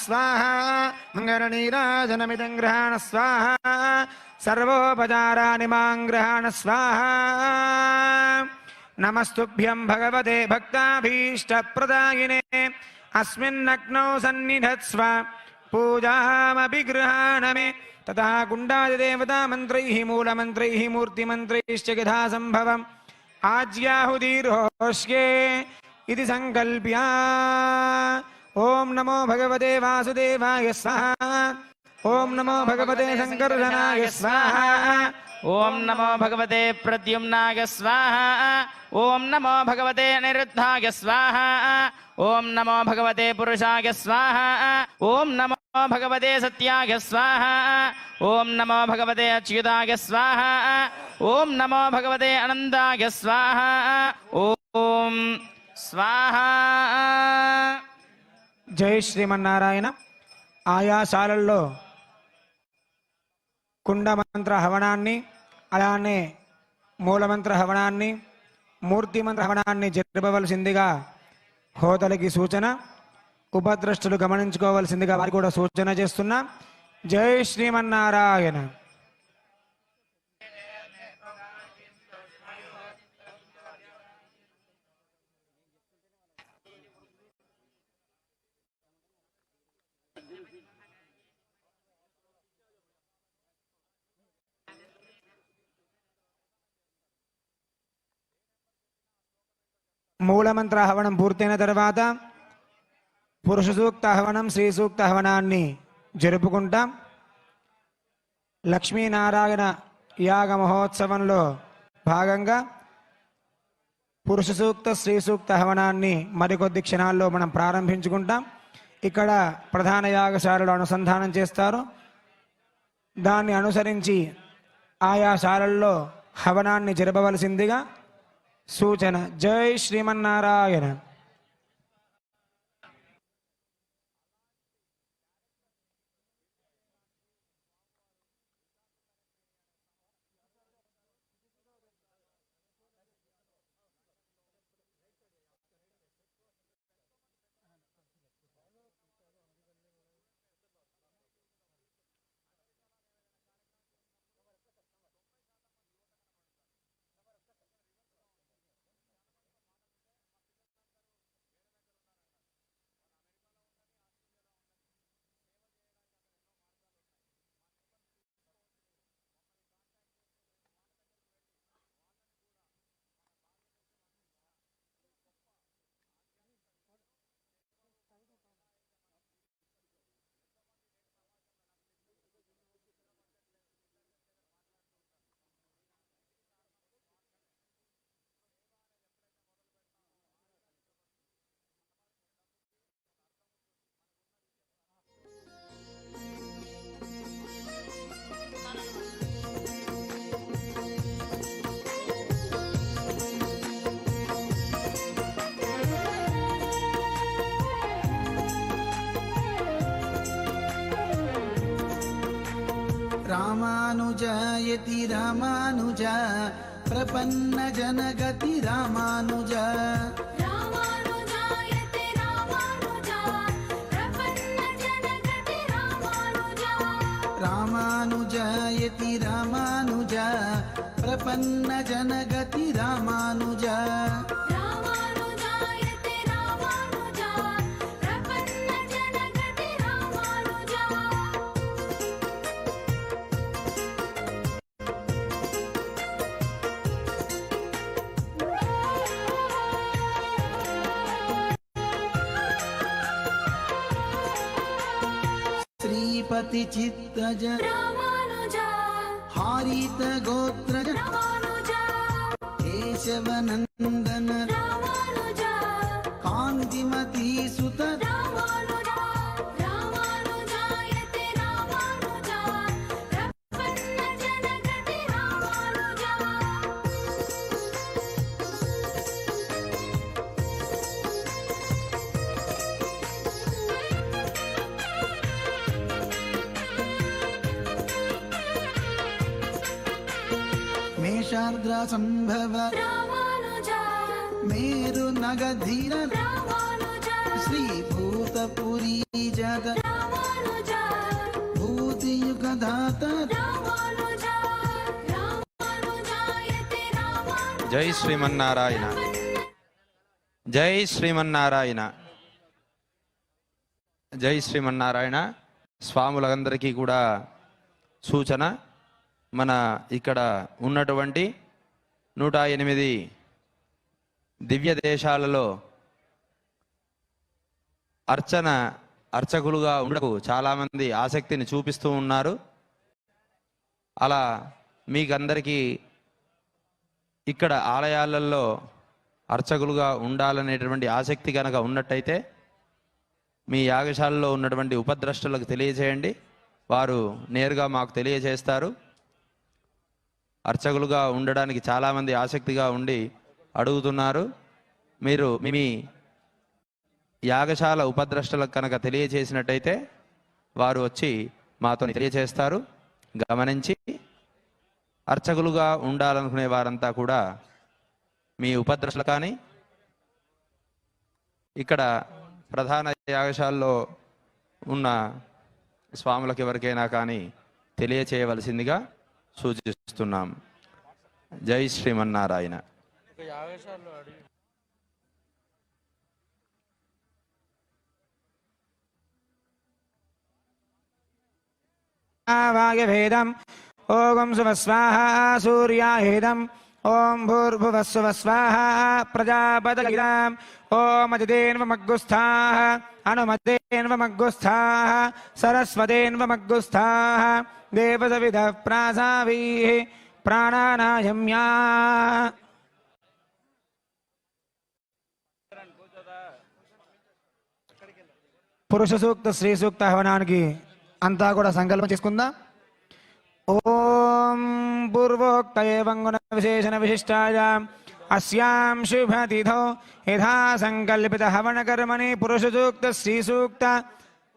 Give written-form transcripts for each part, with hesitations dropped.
स्वाहा मंगलनीराजनमिदं गृहाण स्वाहा सर्वोपचाराणि मां गृहाण स्वाहा नमस्तुभ्यं भगवते भक्ताभीष्टप्रदायिने अस्मिन्नग्नौ सन्निधत्स्व पूजामपि गृहाण मे तथा गुण्डादिदेवता मन्त्रैः मूलमन्त्रैः मूर्तिमन्त्रैश्च यथा सम्भवम् आज्याहुतिर्होष्ये इति संकल्प्य ओम नमो भगवते वासुदेवाय स्वाहा ओम नमो भगवते शंकरधनाय स्वाहा ओम नमो भगवते प्रद्युम्नाय स्वाहा ओम नमो भगवते अनिरुद्धाय स्वाहा ओम नमो भगवते पुरुषाय स्वाहा ओम नमो भगवते सत्याय स्वाहा ओम नमो भगवते अच्युताय स्वाहा ओम नमो भगवते अनंताय स्वाहा ओम स्वाहा। जय श्रीमन्नारायण। ఆయా శాలల్లో కుండమంత్ర హవనాన్ని అలానే మూలమంత్ర హవనాన్ని మూర్తిమంత్ర హవనాన్ని జరపవలసిందిగా హోతలకి సూచన, ఉపద్రష్టులు గమనించుకోవలసిందిగా వారు కూడా సూచన చేస్తున్నా. జై శ్రీమన్నారాయణ. మూలమంత్ర హవనం పూర్తయిన తర్వాత పురుష సూక్త హవనం శ్రీ సూక్త హవనాన్ని జరుపుకుంటాం. లక్ష్మీనారాయణ యాగ మహోత్సవంలో భాగంగా పురుష సూక్త శ్రీ సూక్త హవనాన్ని మరికొద్ది క్షణాల్లో మనం ప్రారంభించుకుంటాం. ఇక్కడ ప్రధాన యాగశాలలో అనుసంధానం చేస్తారు. దాన్ని అనుసరించి ఆయా శాలల్లో హవనాన్ని జరపవలసిందిగా సూచన. జై శ్రీమన్నారాయణ. रामानुजायति रामानुजा प्रपन्न जनगति रामानुजा रामानुजायति रामानुजा प्रपन्न जनगति रामानुजा रामानुजायति रामानुजा प्रपन्न जनगति रामानुजा श्रीपति चित्तज रामानुजा हारित गोत्रज रामानुजा केशव नंदन रामानुजा कांतिमती सुत रामानुजा रामानुजायते रामानुजा प्रपन्न जनगति रामानुजा मेषार्द्र संभव रामानुजा मेरु नगधीर रामानुजा श्रीभूतपुरी जग रामानुजा भूतियुगदात रामानुजा रामानुजायते रामानुजा జై శ్రీమన్నారాయణ. జై శ్రీమన్నారాయణ. జై శ్రీమన్నారాయణ. స్వాములందరికీ కూడా సూచన, మన ఇక్కడ ఉన్నటువంటి 108 దివ్య దేశాలలో అర్చకులుగా ఉండకు చాలామంది ఆసక్తిని చూపిస్తూ ఉన్నారు. అలా మీకందరికీ ఇక్కడ ఆలయాలలో అర్చకులుగా ఉండాలనేటువంటి ఆసక్తి కనుక ఉన్నట్టయితే మీ యాగశాలలో ఉన్నటువంటి ఉపద్రష్టలకు తెలియజేయండి. వారు నేరుగా మాకు తెలియజేస్తారు. అర్చకులుగా ఉండడానికి చాలామంది ఆసక్తిగా ఉండి అడుగుతున్నారు. మీరు మీ యాగశాల ఉపద్రష్టలకు కనుక తెలియజేసినట్టయితే వారు వచ్చి మాతో తెలియజేస్తారు. గమనించి అర్చకులుగా ఉండాలనుకునే వారంతా కూడా మీ ఉపద్రష్టలు కానీ ఇక్కడ ప్రధాన యాగశాలలో ఉన్న స్వాములకు ఎవరికైనా కానీ తెలియచేయవలసిందిగా సూచిస్తున్నాం. జై శ్రీమన్నారాయణ. వాయవేదం ఓం శుభస్వాహ సూర్యాయేదం ఓం భూర్భువస్సువస్వాహ ప్రజాపతగిరాం ఓం అజితేన్వమగ్గుస్థాః అనుమతేన్వమగ్గుస్థాః సరస్వతేన్వమగ్గుస్థాః దేవసవిధ ప్రాసావీః ప్రాణానాయమ్యా. పురుష సూక్త స్త్రీ సూక్త హవనానికి అంతా కూడా సంకల్పం చేసుకుందాం. ఓం పూర్వోక్త ఏవం గుణ విశేషణ విశిష్టాయాం అస్యాం శుభతిథౌ యథా సంకల్పిత హవన కర్మణి పురుష సూక్త స్త్రీ సూక్త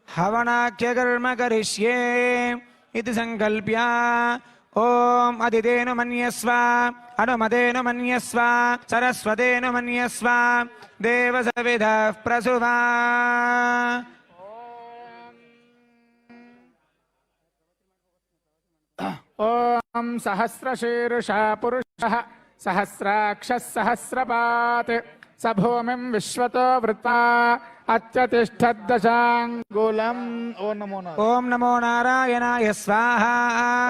హవనాఖ్య కర్మ కరిష్యే ఇది సంకల్ప్య ఓం అదితేను మన్యస్వ అనుమతేను మన్యస్వ సరస్వతేను మన్యస్వ దేవసవిధ ప్రసువా. ఓం సహస్రశీర్షా పురుషః సహస్రాక్షः సహస్రపాత్ స భూమిం విశ్వతో వృత్వా అత్యతిష్ఠద్దశాంగులం. ఓం నమో నారాయణ. ఓం నమో నారాయణాయ స్వాహ.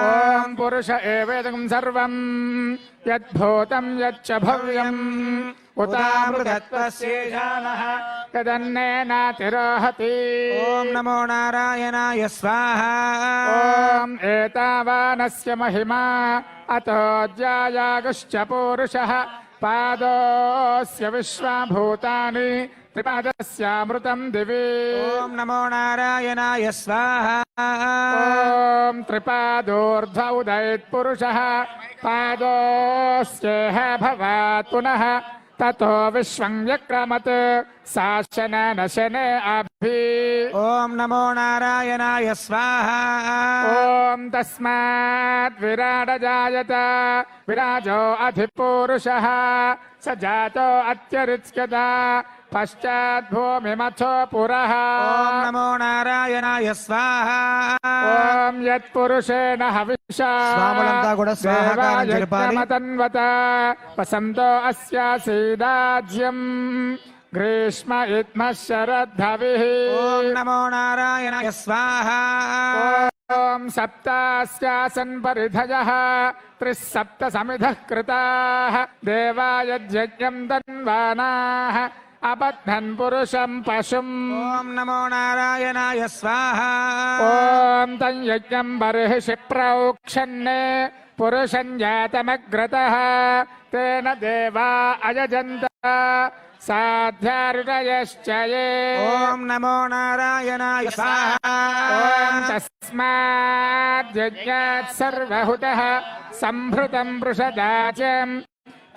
ఓం పురుష ఏవేదం సర్వం యద్భూతం యచ్చ భవ్యం ఉతామృతత్వస్యేషానః యదన్నేనాతిరోహతి. ఓం నమో నారాయణాయ స్వాహ. ఓం ఏతావానస్య మహిమా అతోజ్యాయాగుశ్చ పూరుషః పాదోస్య విశ్వభూతాని త్రిపాదస్యామృతం దివి. ఓం నమో నారాయణాయ స్వాహ. ఓం త్రిపాదోర్ధ్వ ఉదయత్ పురుషః పాదోస్యేహ భవాత్ పునః తతో విశ్వం వ్యక్రమత్ శాసన శనే అభి. ఓం నమో నారాయణాయ స్వాహ. ఓం తస్మాత్ విరాడ జాయత విరాజో అధిపురుషః స జాతో అత్యరిచ్యత పశ్చాత్ భూమిమథో పురః. ఓం నమో నారాయణాయ స్వాహ. ఓం యత్పురుషేణ హవిషా స్వాములంతా కూడా స్వాహాకారం జరపాలి. దేవాయజ్ఞమతన్వత వసంతో అస్యాసీదాజ్యం గ్రీష్మ ఇత్మ శరద్ధవిః. ఓం నమో నారాయణాయ స్వాహ. ఓం సప్తాస్యాసన్ పరిధయః త్రిస్సప్త సమిధః కృతాః దేవాయజ్ఞం ధన్వానాః అబధ్నన్ పురుషం పశుం. ఓం నమో నారాయణాయ స్వాహ. ఓం తం యజ్ఞం బర్హిషి ప్రోక్షన్నే పురుషం జాతమగ్రతః తేన దేవా అయజంత సాధ్యారుటయశ్చయే. ఓం నమో నారాయణాయ స్వాహ. ఓం తస్మాద్యజ్ఞాత్ సర్వహుతః సంభృతం వృషదాచం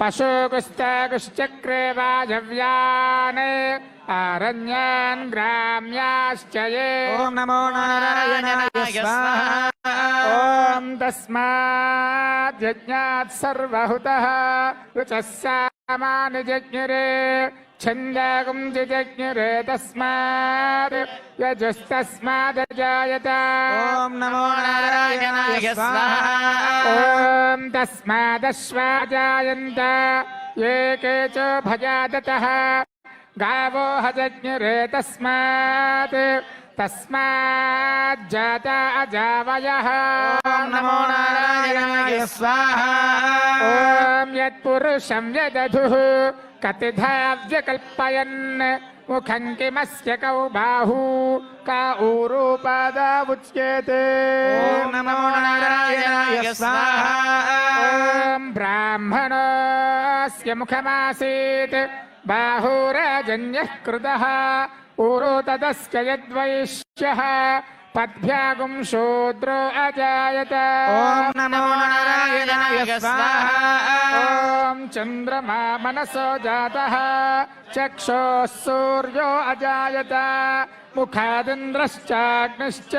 పశూకుస్తాకుశ్చక్రే వాజవ్యాన్ ఆరణ్యాన్ గ్రామ్యాశ్చయే. ఓం నమో నారాయణాయ స్వాహ. ఓం తస్మాద్యజ్ఞాత్ సర్వహుతః రుచः సామాని జజ్ఞిరే छन्दागुं जिजज्ञरे तस्मात् यजुस्तस्मादजायत ॐ नमो नारायणाय स्वाहा ॐ तस्मादश्वाजायन्त ये केच भजादतः गावो हजज्ञरे तस्मात् तस्माज्जाता अजावयः ॐ नमो नारायणाय स्वाहा ॐ यत्पुरुषं यदधुः कतिधा व्यकल्पयन् मुखं किमस्य कौ बाहू का ऊरूपादावुच्यते ॐ नमो नारायणाय स्वाहा ॐ ब्राह्मणस्य मुखमासीत् बाहुराजन्यः कृतः ऊरो तदस्य यद्वैश्यः पद्भ्यागुं शूद्रो अजायत ॐ नमो नारायणाय स्वाहा ॐ चन्द्रमा मनसो जातः चक्षुः सूर्यो अजायत मुखादिन्द्रश्चाग्निश्च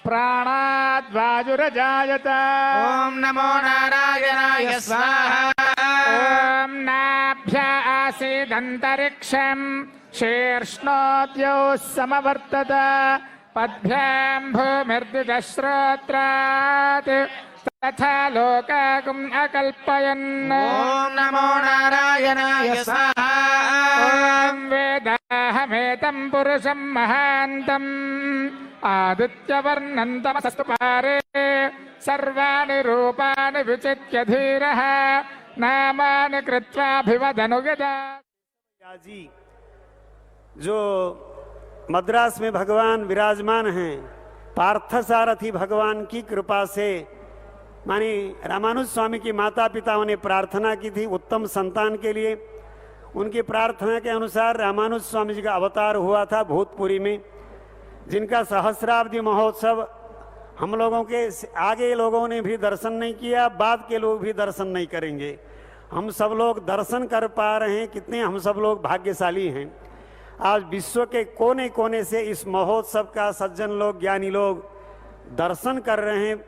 प्राणाद्वायुरजायत ॐ नमो नारायणाय स्वाहा ॐ नाभ्या आसीदन्तरिक्षम् शीर्ष्णोद्यौ समवर्तत पद्भ्यां भूमिर्दिदश्रोत्रात् तथा लोकागुम् अकल्पयन् ॐ नमो नारायणाय स्वाहा ॐ वेदाहमेतं पुरुषं महान्तम् आदित्यवर्णं तमसस्तु पारे सर्वाणि रूपाणि विचित्य धीरः नामानि कृत्वाभिवदनुगदा जी जो मद्रास में भगवान विराजमान हैं, पार्थसारथी भगवान की कृपा से मानी रामानुज स्वामी की माता पिताओं ने प्रार्थना की थी उत्तम संतान के लिए। उनकी प्रार्थना के अनुसार रामानुज स्वामी जी का अवतार हुआ था भूतपुरी में, जिनका सहस्राब्दी महोत्सव हम लोगों के आगे लोगों ने भी दर्शन नहीं किया, बाद के लोग भी दर्शन नहीं करेंगे। हम सब लोग दर्शन कर पा रहे हैं, कितने हम सब लोग भाग्यशाली हैं। आज विश्व के कोने कोने से इस महोत्सव का सज्जन लोग, ज्ञानी लोग दर्शन कर रहे हैं।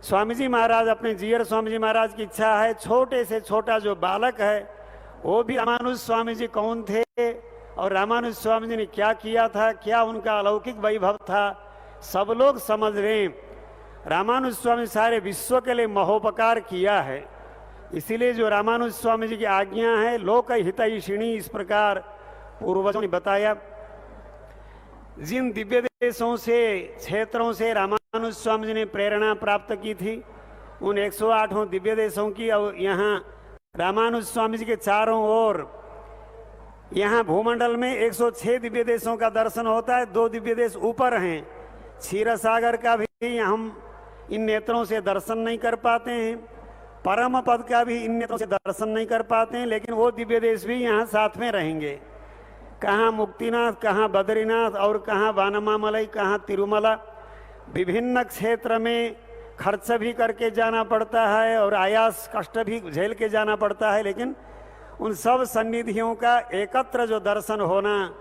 स्वामी जी महाराज, अपने जीयर स्वामी जी महाराज की इच्छा है, छोटे से छोटा जो बालक है वो भी रामानुज स्वामी जी कौन थे और रामानुज स्वामी जी ने क्या किया था, क्या उनका अलौकिक वैभव था, सब लोग समझ रहे हैं। रामानुज स्वामी सारे विश्व के लिए महोपकार किया है, इसीलिए जो रामानुज स्वामी जी की आज्ञा है लोक हितैषिणी, इस प्रकार पूर्वजों ने बताया। जिन दिव्य देशों से, क्षेत्रों से रामानुज स्वामी जी ने प्रेरणा प्राप्त की थी, उन 108 दिव्य देशों की, और यहाँ रामानुज स्वामी जी के चारों ओर यहाँ भूमंडल में 106 दिव्य देशों का दर्शन होता है। 2 दिव्य देश ऊपर हैं, क्षीर सागर का भी हम इन नेत्रों से दर्शन नहीं कर पाते हैं, परम पद का भी इन नेत्रों से दर्शन नहीं कर पाते हैं, लेकिन वो दिव्य देश भी यहाँ साथ में रहेंगे। कहाँ मुक्तिनाथ, कहाँ बद्रीनाथ और कहाँ वानमामलई, कहाँ तिरुमला। विभिन्न क्षेत्र में खर्च भी करके जाना पड़ता है और आयास कष्ट भी झेल के जाना पड़ता है, लेकिन उन सब सन्निधियों का एकत्र जो दर्शन होना,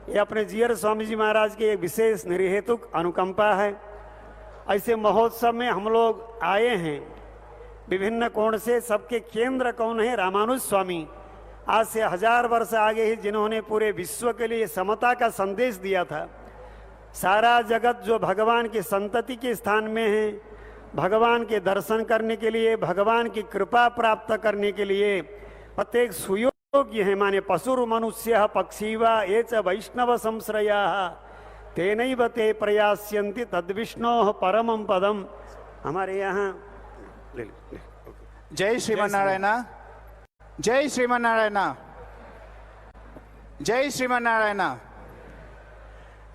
ये अपने जीयर स्वामी जी महाराज की एक विशेष निर्हेतुक अनुकंपा है। ऐसे महोत्सव में हम लोग आए हैं विभिन्न कोण से। सबके केंद्र कौन है? रामानुज स्वामी। आज से 1000 वर्ष आगे ही जिन्होंने पूरे विश्व के लिए समता का संदेश दिया था। सारा जगत जो भगवान की संतति के स्थान में है, भगवान के दर्शन करने के लिए, भगवान की कृपा प्राप्त करने के लिए प्रत्येक सुयोग्य है। माने पशुर मनुष्य पक्षीवा ये च वैष्णव संश्रया तेनैव ते प्रयास्यन्ति तद्विष्णोः परमं पदम। हमारे यहाँ जय श्रीमन्नारायण, जय श्रीमन्नारायण, जय Sriman Narayana.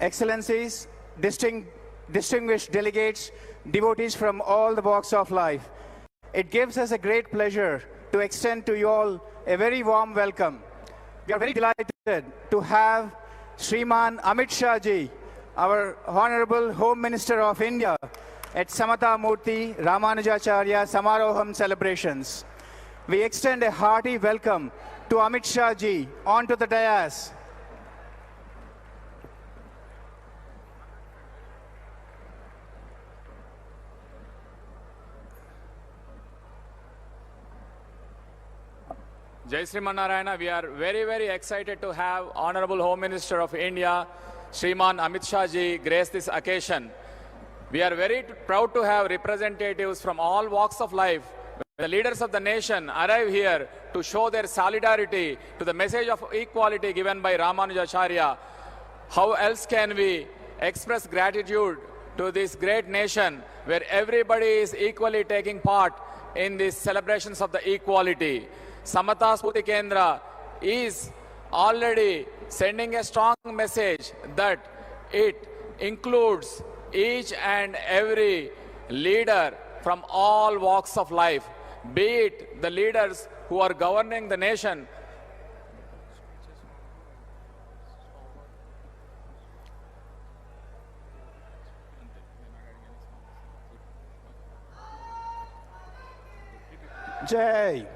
Excellencies, distinguished delegates, devotees from all the walks of life, it gives us a great pleasure to extend to you all a very warm welcome. We are very delighted to have Shriman Amit Shah ji, our Honorable Home Minister of India, at Samata Murthy Ramanujacharya Samaroham celebrations. We extend a hearty welcome to Amit Shah ji onto the dais. Jai Sriman Narayana, we are very, very excited to have Honorable Home Minister of India, Shriman Amit Shah ji, grace this occasion. We are very proud to have representatives from all walks of life. The leaders of the nation arrive here to show their solidarity to the message of equality given by Ramanujacharya. How else can we express gratitude to this great nation where everybody is equally taking part in these celebrations of the equality? Samata Spurti Kendra is already sending a strong message that it includes each and every leader from all walks of life, be it the leaders who are governing the nation. Jai.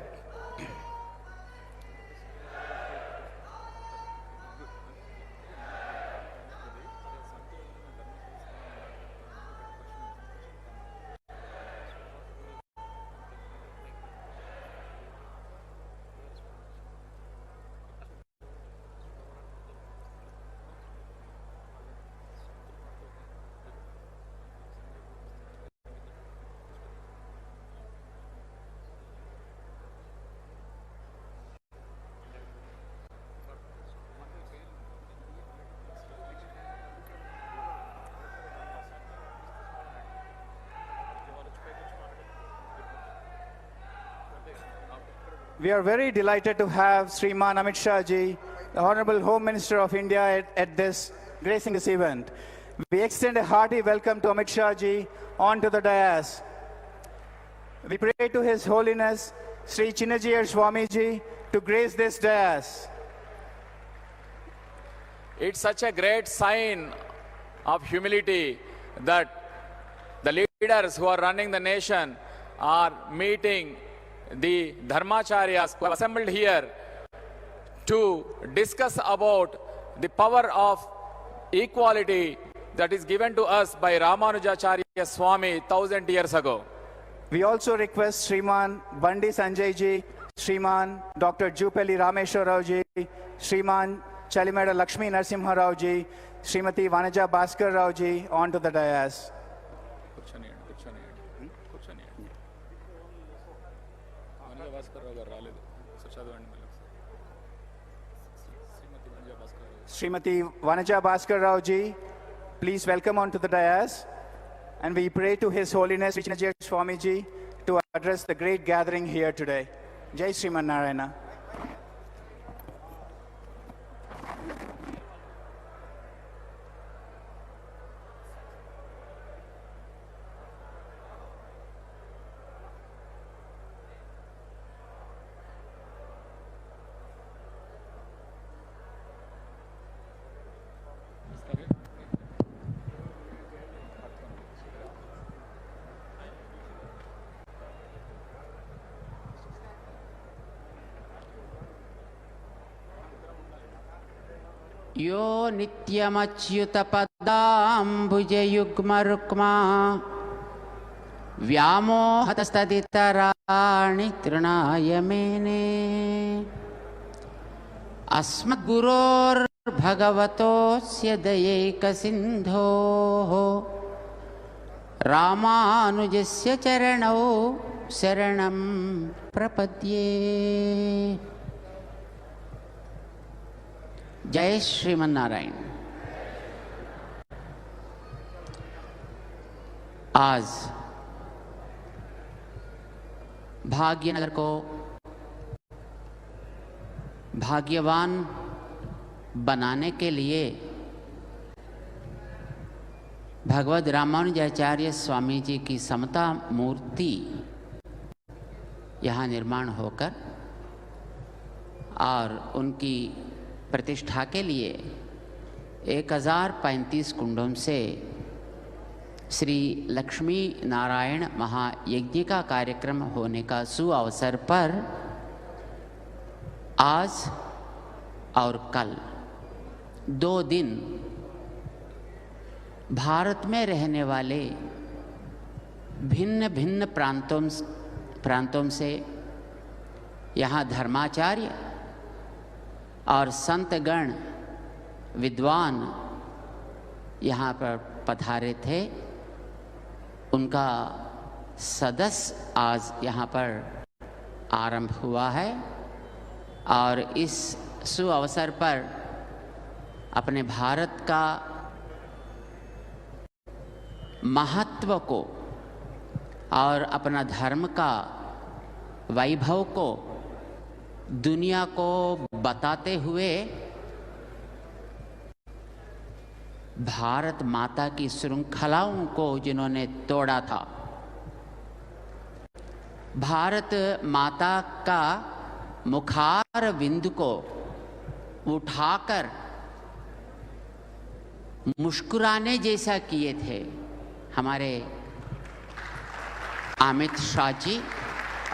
We are very delighted to have Shriman Amit Shah ji, the Honorable Home Minister of India at this gracing this event. We extend a hearty welcome to Amit Shah ji onto the dais. We pray to His Holiness Sri Chinnajiyar Swami ji to grace this dais. It's such a great sign of humility that the leaders who are running the nation are meeting the Dharmacharyas who have assembled here to discuss about the power of equality that is given to us by Ramanujacharya Swami 1000 years ago. We also request Shriman Bandi Sanjay ji, Shriman Dr. Jupeli Rameshwar Rao ji, Shriman Chalimeda Lakshmi Narsimha Rao ji, Srimati Vanaja Bhaskar Rao ji onto the dais. Srimati Vanaja Bhaskar Rao ji, please welcome onto the dais. And we pray to His Holiness Sri Chinnajiyar Swami ji to address the great gathering here today. Jai Sriman Narayana. यो नित्यमच्युतपदाम्बुजयुग्मरुक्मा व्यामोहतस्तदितराणि तृणाय मेने अस्मद्गुरोर्भगवतोऽस्य दयैकसिन्धोः रामानुजस्य चरणौ शरणं प्रपद्ये। जय श्रीमन नारायण। आज भाग्यनगर को भाग्यवान बनाने के लिए भगवद रामानुजाचार्य स्वामी जी की समता मूर्ति यहाँ निर्माण होकर और उनकी प्रतिष्ठा के लिए 1035 कुंडों से श्री लक्ष्मी नारायण महायज्ञ का कार्यक्रम होने का सुअवसर पर आज और कल 2 दिन भारत में रहने वाले भिन्न भिन्न प्रांतों से यहाँ धर्माचार्य और संतगण विद्वान यहाँ पर पधारे थे। उनका सदस्य आज यहाँ पर आरंभ हुआ है और इस सुअवसर पर अपने भारत का महत्व को और अपना धर्म का वैभव को दुनिया को बताते हुए भारत माता की श्रृंखलाओं को जिन्होंने तोड़ा था, भारत माता का मुखार बिंदु को उठाकर मुस्कुराने जैसा किए थे हमारे अमित शाह जी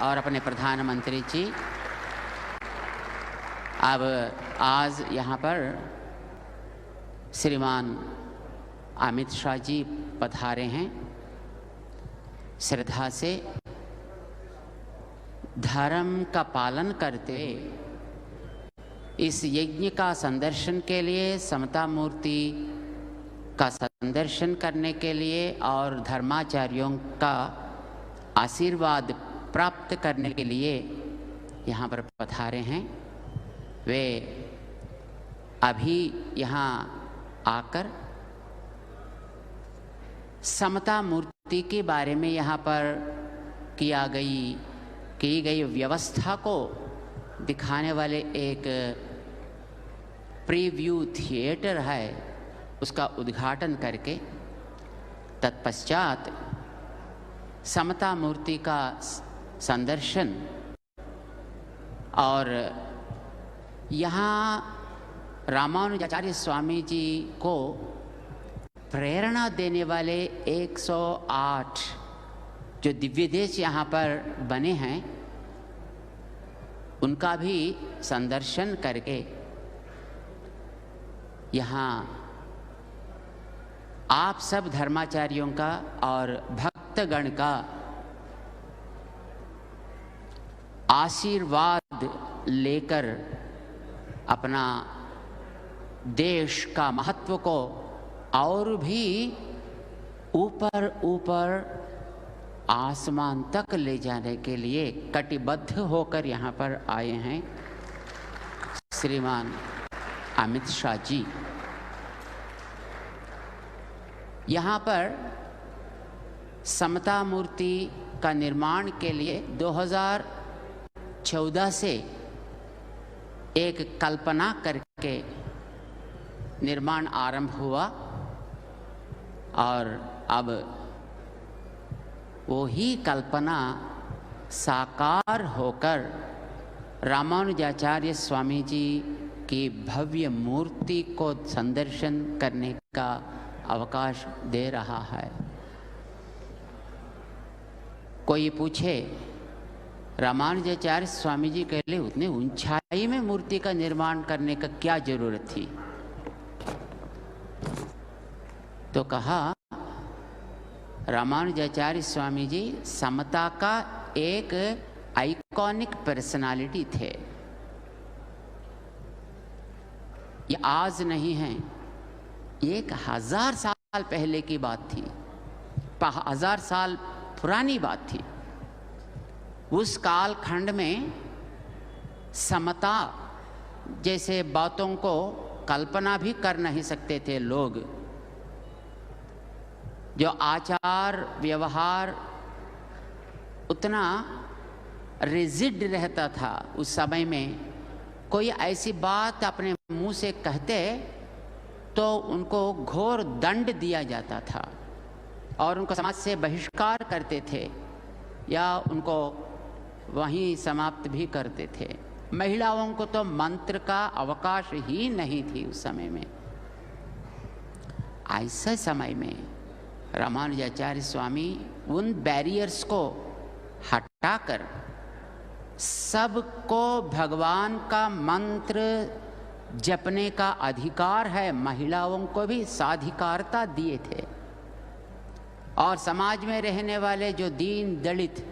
और अपने प्रधानमंत्री जी। अब आज यहाँ पर श्रीमान अमित शाह जी पधारे हैं। श्रद्धा से धर्म का पालन करते इस यज्ञ का संदर्शन के लिए, समता मूर्ति का संदर्शन करने के लिए और धर्माचार्यों का आशीर्वाद प्राप्त करने के लिए यहाँ पर पधारे हैं। वे अभी यहाँ आकर समता मूर्ति के बारे में यहाँ पर की गई व्यवस्था को दिखाने वाले एक प्रीव्यू थिएटर है, उसका उद्घाटन करके तत्पश्चात समता मूर्ति का संदर्शन और यहाँ रामानुजाचार्य स्वामी जी को प्रेरणा देने वाले 108 जो दिव्य देश यहाँ पर बने हैं उनका भी संदर्शन करके यहाँ आप सब धर्माचार्यों का और भक्तगण का आशीर्वाद लेकर अपना देश का महत्व को और भी ऊपर ऊपर आसमान तक ले जाने के लिए कटिबद्ध होकर यहाँ पर आए हैं श्रीमान अमित शाह जी। यहाँ पर समता मूर्ति का निर्माण के लिए 2014 से एक कल्पना करके निर्माण आरंभ हुआ और अब वो ही कल्पना साकार होकर रामानुजाचार्य स्वामी जी की भव्य मूर्ति को संदर्शन करने का अवकाश दे रहा है। कोई पूछे रामानुजाचार्य स्वामी जी के लिए उतनी ऊंचाई में मूर्ति का निर्माण करने का क्या जरूरत थी, तो कहा रामानुजाचार्य स्वामी जी समता का एक आइकॉनिक पर्सनालिटी थे। ये आज नहीं है, 1000 साल पहले की बात थी, 1000 साल पुरानी बात थी। उस काल खंड में समता जैसे बातों को कल्पना भी कर नहीं सकते थे लोग। जो आचार व्यवहार उतना रिजिड रहता था उस समय में, कोई ऐसी बात अपने मुंह से कहते तो उनको घोर दंड दिया जाता था और उनको समाज से बहिष्कार करते थे या उनको वहीं समाप्त भी करते थे। महिलाओं को तो मंत्र का अवकाश ही नहीं थी उस समय में। ऐसे समय में रामानुजाचार्य स्वामी उन बैरियर्स को हटाकर सबको भगवान का मंत्र जपने का अधिकार है, महिलाओं को भी साधिकारता दिए थे। और समाज में रहने वाले जो दीन दलित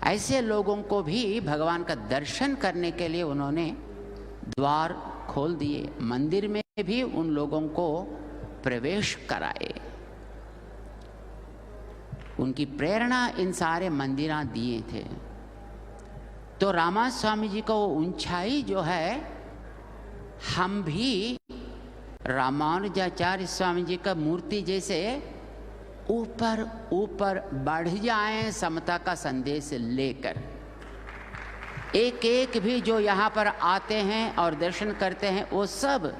ऐसे लोगों को भी भगवान का दर्शन करने के लिए उन्होंने द्वार खोल दिए, मंदिर में भी उन लोगों को प्रवेश कराए। उनकी प्रेरणा इन सारे मंदिरां दिए थे। तो रामा स्वामी जी को ऊंचाई जो है, हम भी रामानुजाचार्य स्वामी जी का मूर्ति जैसे ऊपर ऊपर बढ़ जाएं समता का संदेश लेकर। एक एक भी जो यहाँ पर आते हैं और दर्शन करते हैं, वो सब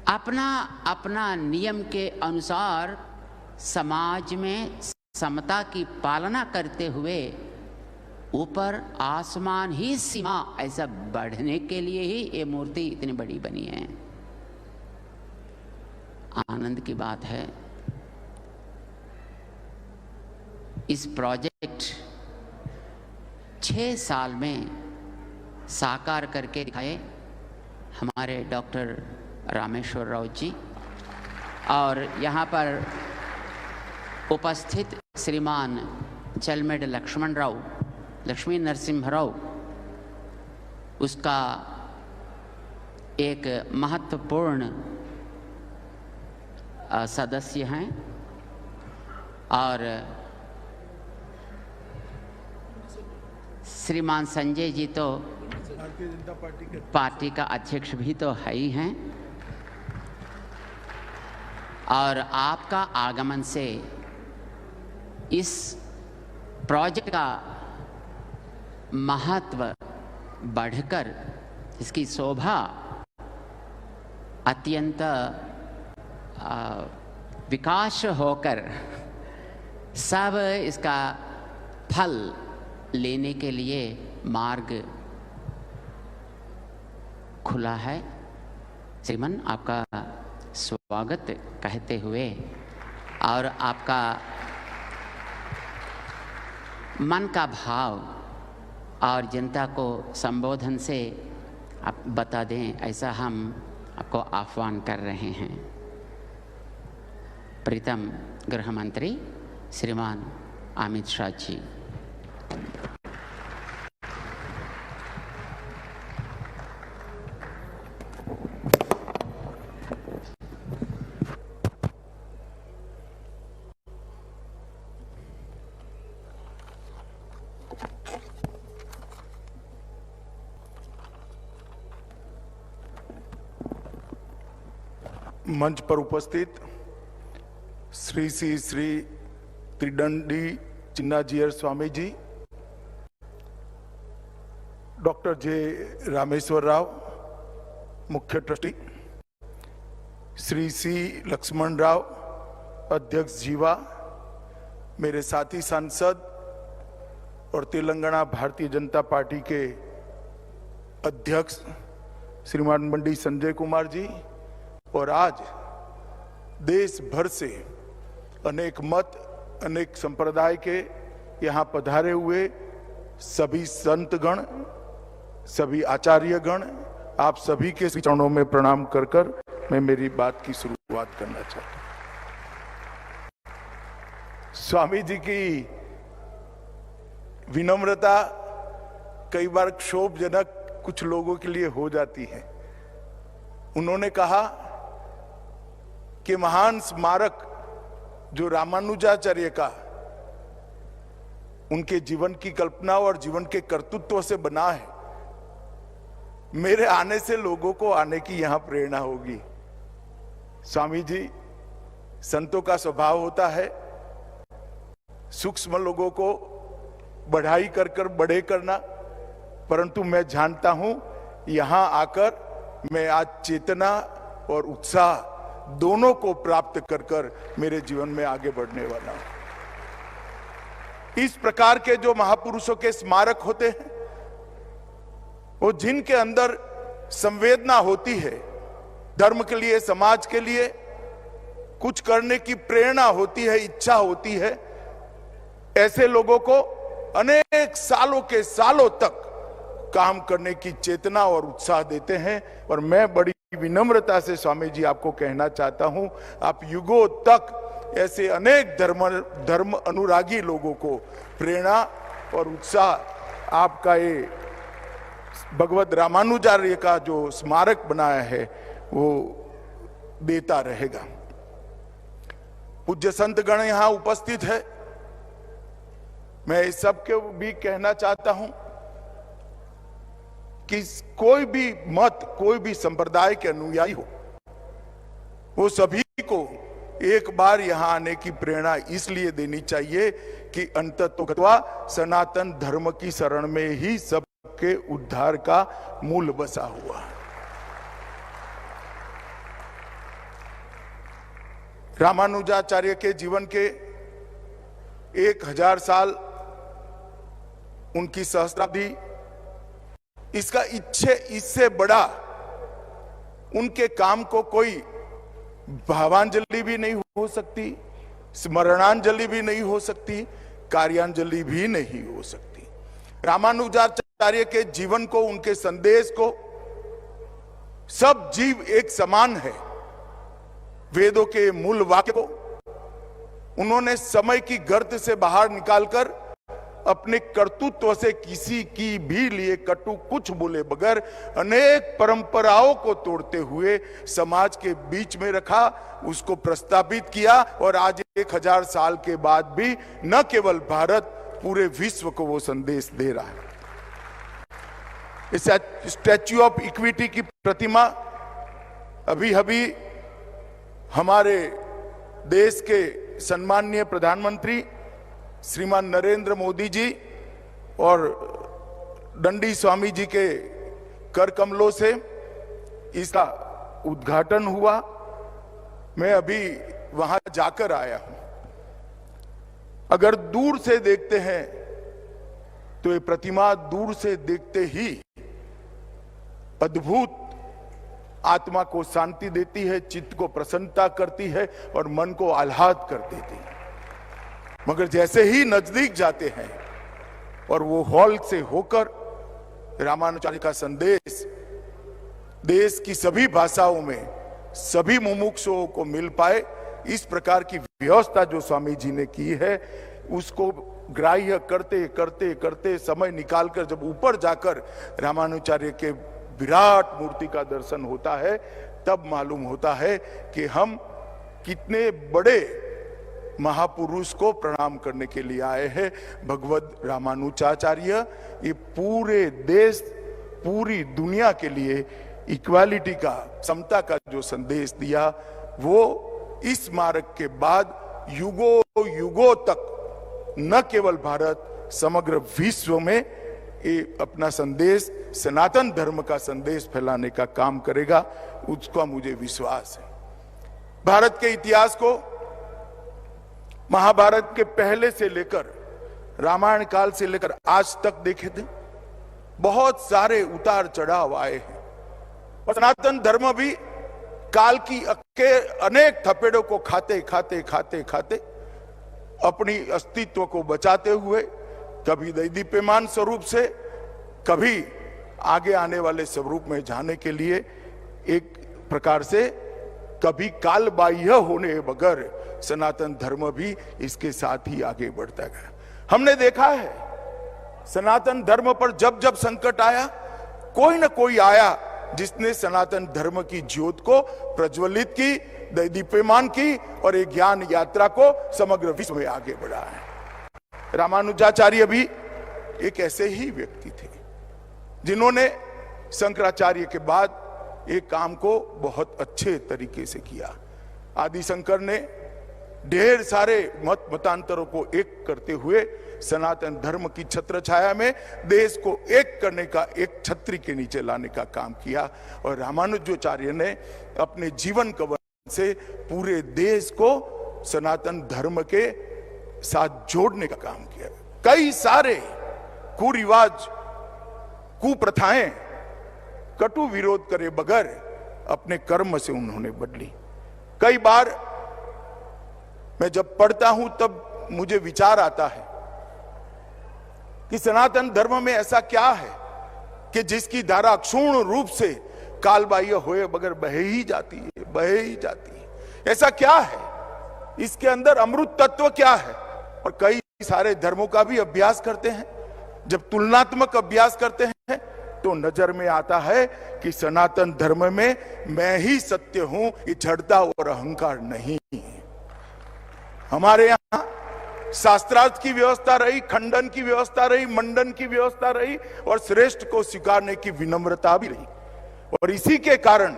अपना अपना नियम के अनुसार समाज में समता की पालना करते हुए ऊपर आसमान ही सीमा ऐसा बढ़ने के लिए ही ये मूर्ति इतनी बड़ी बनी है। आनंद की बात है, इस प्रोजेक्ट 6 साल में साकार करके दिखाए हमारे डॉक्टर रामेश्वर राव जी, और यहाँ पर उपस्थित श्रीमान चलमेड लक्ष्मण राव, लक्ष्मी नरसिम्हा राव उसका एक महत्वपूर्ण सदस्य हैं, और श्रीमान संजय जी तो भारतीय जनता पार्टी का अध्यक्ष भी तो है ही हैं। और आपका आगमन से इस प्रोजेक्ट का महत्व बढ़कर इसकी शोभा अत्यंत विकास होकर सब इसका फल लेने के लिए मार्ग खुला है। श्रीमन, आपका स्वागत कहते हुए और आपका मन का भाव और जनता को संबोधन से आप बता दें, ऐसा हम आपको आह्वान कर रहे हैं। प्रीतम गृह मंत्री श्रीमान अमित शाह जी। मंच पर उपस्थित श्री श्री त्रिदंडी चिन्नाजीयर स्वामी जी, डॉक्टर जे रामेश्वर राव मुख्य ट्रस्टी, श्री सी लक्ष्मण राव अध्यक्ष जीवा, मेरे साथी सांसद और तेलंगाना भारतीय जनता पार्टी के अध्यक्ष श्रीमान मंडी संजय कुमार जी, और आज देश भर से अनेक मत अनेक संप्रदाय के यहाँ पधारे हुए सभी संतगण, सभी आचार्यगण, आप सभी के चरणों में प्रणाम कर कर मैं मेरी बात की शुरुआत करना चाहता हूं। स्वामी जी की विनम्रता कई बार क्षोभजनक कुछ लोगों के लिए हो जाती है। उन्होंने कहा कि महान स्मारक जो रामानुजाचार्य का उनके जीवन की कल्पना और जीवन के कर्तृत्व से बना है, मेरे आने से लोगों को आने की यहां प्रेरणा होगी। स्वामी जी, संतों का स्वभाव होता है सूक्ष्म लोगों को बढ़ाई कर कर बड़े करना, परंतु मैं जानता हूं यहां आकर मैं आज चेतना और उत्साह दोनों को प्राप्त कर कर मेरे जीवन में आगे बढ़ने वाला हूं। इस प्रकार के जो महापुरुषों के स्मारक होते हैं, वो जिनके अंदर संवेदना होती है, धर्म के लिए, समाज के लिए कुछ करने की प्रेरणा होती है, इच्छा होती है, ऐसे लोगों को अनेक सालों के सालों तक काम करने की चेतना और उत्साह देते हैं। और मैं बड़ी विनम्रता से स्वामी जी आपको कहना चाहता हूं, आप युगों तक ऐसे अनेक धर्म अनुरागी लोगों को प्रेरणा और उत्साह आपका ये भगवत रामानुजाचार्य का जो स्मारक बनाया है वो देता रहेगा। पूज्य संत गण यहां उपस्थित है। मैं इस सब के भी कहना चाहता हूं कि कोई भी मत, कोई भी संप्रदाय के अनुयायी हो, वो सभी को एक बार यहां आने की प्रेरणा इसलिए देनी चाहिए कि अंततोगत्वा सनातन धर्म की शरण में ही सबके उद्धार का मूल बसा हुआ है। रामानुजाचार्य के जीवन के 1000 साल, उनकी सहस्त्राब्दी, इसका इससे बड़ा उनके काम को कोई भावांजलि भी नहीं हो सकती, स्मरणांजलि भी नहीं हो सकती, कार्यांजलि भी नहीं हो सकती। रामानुजाचार्य के जीवन को, उनके संदेश को सब जीव एक समान है। वेदों के मूल वाक्य को उन्होंने समय की गर्त से बाहर निकालकर अपने कर्तृत्व से किसी की भी लिए कटु कुछ बोले बगैर अनेक परंपराओं को तोड़ते हुए समाज के बीच में रखा, उसको प्रस्तावित किया और आज 1000 साल के बाद भी न केवल भारत, पूरे विश्व को वो संदेश दे रहा है। इस स्टैच्यू ऑफ इक्विटी की प्रतिमा अभी अभी हमारे देश के सम्माननीय प्रधानमंत्री श्रीमान नरेंद्र मोदी जी और दंडी स्वामी जी के कर कमलों से इसका उद्घाटन हुआ। मैं अभी वहां जाकर आया हूं। अगर दूर से देखते हैं तो ये प्रतिमा दूर से देखते ही अद्भुत आत्मा को शांति देती है, चित्त को प्रसन्नता करती है और मन को आह्लाद कर देती है। मगर जैसे ही नजदीक जाते हैं और वो हॉल से होकर रामानुजाचार्य का संदेश देश की सभी भाषाओं में सभी मुमुक्षुओं को मिल पाए, इस प्रकार की व्यवस्था जो स्वामी जी ने की है, उसको ग्राह्य करते करते करते समय निकालकर जब ऊपर जाकर रामानुजाचार्य के विराट मूर्ति का दर्शन होता है, तब मालूम होता है कि हम कितने बड़े महापुरुष को प्रणाम करने के लिए आए हैं। भगवत रामानुजाचार्य ये पूरे देश, पूरी दुनिया के लिए इक्वालिटी का, समता का जो संदेश दिया, वो इस स्मारक के बाद युगों युगों तक न केवल भारत, समग्र विश्व में ये अपना संदेश, सनातन धर्म का संदेश फैलाने का काम करेगा, उसका मुझे विश्वास है। भारत के इतिहास को महाभारत के पहले से लेकर रामायण काल से लेकर आज तक देखे थे, बहुत सारे उतार चढ़ाव आए हैं और सनातन धर्म भी काल की अनेक थपेड़ों को खाते खाते खाते खाते अपनी अस्तित्व को बचाते हुए कभी दैदीप्यमान स्वरूप से, कभी आगे आने वाले स्वरूप में जाने के लिए एक प्रकार से कभी काल बाह्य होने बगैर सनातन धर्म भी इसके साथ ही आगे बढ़ता गया। हमने देखा है सनातन धर्म पर जब जब संकट आया, कोई ना कोई आया जिसने सनातन धर्म की ज्योत को प्रज्वलित की, दीप्यमान की और एक ज्ञान यात्रा को समग्र विश्व में आगे बढ़ाया है। रामानुजाचार्य भी एक ऐसे ही व्यक्ति थे जिन्होंने शंकराचार्य के बाद एक काम को बहुत अच्छे तरीके से किया। आदि शंकर ने ढेर सारे मतांतरों को एक करते हुए सनातन धर्म की छत्र छाया में देश को एक करने का, एक छतरी के नीचे लाने का काम किया और रामानुजाचार्य ने अपने जीवन कवन से पूरे देश को सनातन धर्म के साथ जोड़ने का काम किया। कई सारे कुरिवाज, कुप्रथाएं कटु विरोध करे बगैर अपने कर्म से उन्होंने बदली। कई बार मैं जब पढ़ता हूं तब मुझे विचार आता है कि सनातन धर्म में ऐसा क्या है कि जिसकी धारा क्षुण्ण रूप से कालबाह्य होए बगैर बह ही जाती है, बह ही जाती है। ऐसा क्या है, इसके अंदर अमृत तत्व क्या है? और कई सारे धर्मों का भी अभ्यास करते हैं जब तुलनात्मक अभ्यास करते हैं तो नजर में आता है कि सनातन धर्म में मैं ही सत्य हूं, ये जड़ता और अहंकार नहीं। हमारे यहां शास्त्रार्थ की व्यवस्था रही, खंडन की व्यवस्था रही, मंडन की व्यवस्था रही और श्रेष्ठ को स्वीकारने की विनम्रता भी रही। और इसी के कारण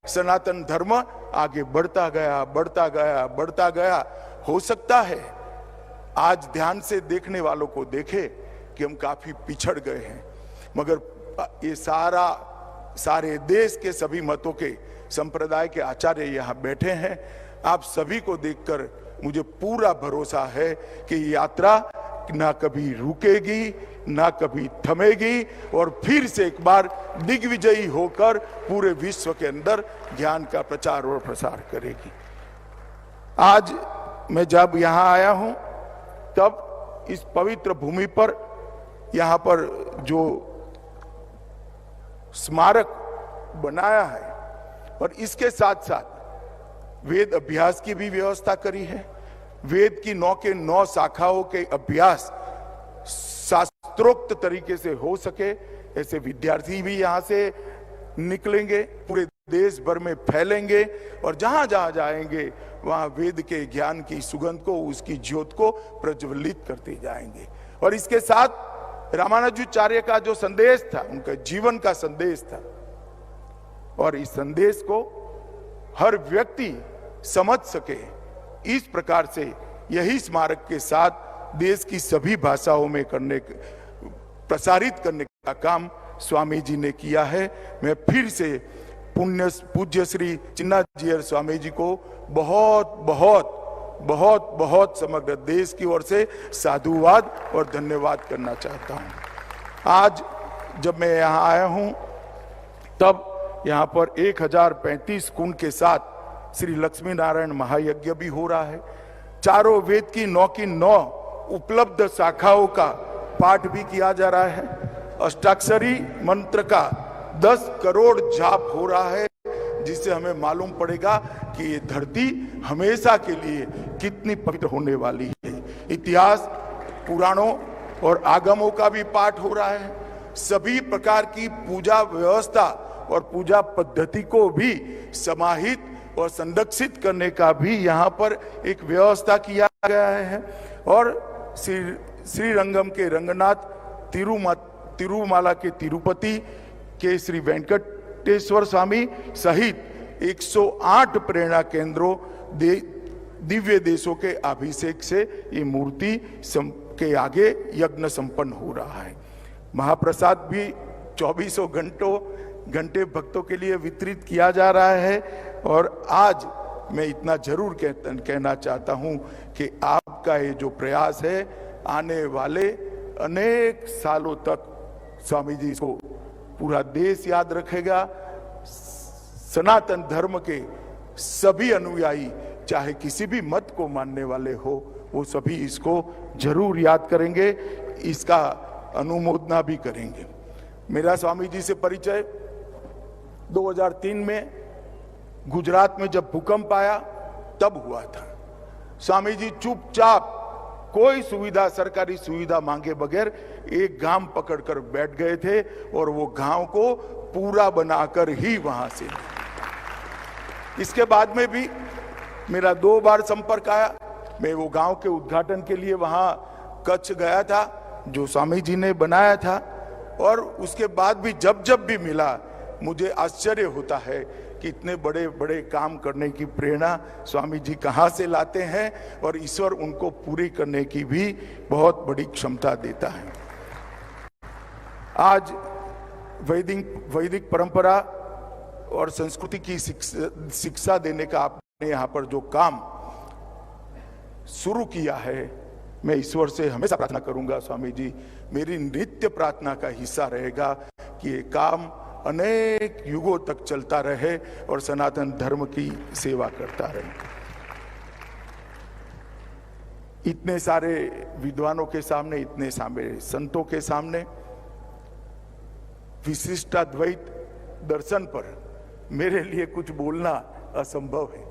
सनातन धर्म आगे बढ़ता गया, बढ़ता गया, बढ़ता गया। हो सकता है आज ध्यान से देखने वालों को देखे कि हम काफी पिछड़ गए हैं, मगर ये सारे देश के सभी मतों के संप्रदाय के आचार्य यहाँ बैठे हैं। आप सभी को देखकर मुझे पूरा भरोसा है कि ये यात्रा ना कभी रुकेगी, ना कभी थमेगी और फिर से एक बार दिग्विजयी होकर पूरे विश्व के अंदर ज्ञान का प्रचार और प्रसार करेगी। आज मैं जब यहाँ आया हूं तब इस पवित्र भूमि पर यहाँ पर जो स्मारक बनाया है और इसके साथ साथ वेद अभ्यास की भी व्यवस्था करी है। वेद की 9 के 9 शाखाओं के अभ्यास शास्त्रोक्त तरीके से हो सके, ऐसे विद्यार्थी भी यहां से निकलेंगे, पूरे देश भर में फैलेंगे और जहां जहां जाएंगे वहां वेद के ज्ञान की सुगंध को, उसकी ज्योत को प्रज्वलित करते जाएंगे। और इसके साथ रामानुजाचार्य का जो संदेश था, उनका जीवन का संदेश था, और इस संदेश को हर व्यक्ति समझ सके, इस प्रकार से यही स्मारक के साथ देश की सभी भाषाओं में प्रसारित करने का काम स्वामी जी ने किया है। मैं फिर से पूज्य श्री चिन्नाजीयर स्वामी जी को बहुत बहुत बहुत बहुत समग्र देश की ओर से साधुवाद और धन्यवाद करना चाहता हूं। आज जब मैं यहाँ आया हूं तब यहाँ पर 1035 कुंड के साथ श्री लक्ष्मी नारायण महायज्ञ भी हो रहा है। चारों वेद की 9 की 9 उपलब्ध शाखाओं का पाठ भी किया जा रहा है। अष्टाक्षरी मंत्र का 10 करोड़ जाप हो रहा है, जिससे हमें मालूम पड़ेगा कि ये धरती हमेशा के लिए कितनी पवित्र होने वाली है। इतिहास, पुराणों और आगमों का भी पाठ हो रहा है। सभी प्रकार की पूजा व्यवस्था और पूजा पद्धति को भी समाहित और संरक्षित करने का भी यहाँ पर एक व्यवस्था किया गया है। और श्री रंगम के रंगनाथ, तिरुमाला के तिरुपति के श्री वेंकटेश्वर स्वामी सहित 108 प्रेरणा केंद्रों दिव्य देशों के अभिषेक से ये मूर्ति के आगे यज्ञ संपन्न हो रहा है। महाप्रसाद भी 24 घंटे भक्तों के लिए वितरित किया जा रहा है। और आज मैं इतना जरूर कहना चाहता हूं कि आपका ये जो प्रयास है, आने वाले अनेक सालों तक स्वामी जी को पूरा देश याद रखेगा। सनातन धर्म के सभी अनुयायी, चाहे किसी भी मत को मानने वाले हो, वो सभी इसको जरूर याद करेंगे, इसका अनुमोदना भी करेंगे। मेरा स्वामी जी से परिचय 2003 में गुजरात में जब भूकंप आया तब हुआ था। स्वामी जी चुपचाप कोई सुविधा, सरकारी सुविधा मांगे बगैर एक गांव पकड़कर बैठ गए थे और वो गांव को पूरा बनाकर ही वहां से। इसके बाद में भी मेरा 2 बार संपर्क आया। मैं वो गांव के उद्घाटन के लिए वहां कच्छ गया था, जो स्वामी जी ने बनाया था। और उसके बाद भी जब जब भी मिला, मुझे आश्चर्य होता है कि इतने बड़े बड़े काम करने की प्रेरणा स्वामी जी कहाँ से लाते हैं, और ईश्वर उनको पूरी करने की भी बहुत बड़ी क्षमता देता है। आज वैदिक परंपरा और संस्कृति की शिक्षा देने का आपने यहाँ पर जो काम शुरू किया है, मैं ईश्वर से हमेशा प्रार्थना करूंगा, स्वामी जी मेरी नित्य प्रार्थना का हिस्सा रहेगा कि ये काम अनेक युगों तक चलता रहे और सनातन धर्म की सेवा करता रहे। इतने सारे विद्वानों के सामने, इतने सारे संतों के सामने विशिष्टाद्वैत दर्शन पर मेरे लिए कुछ बोलना असंभव है।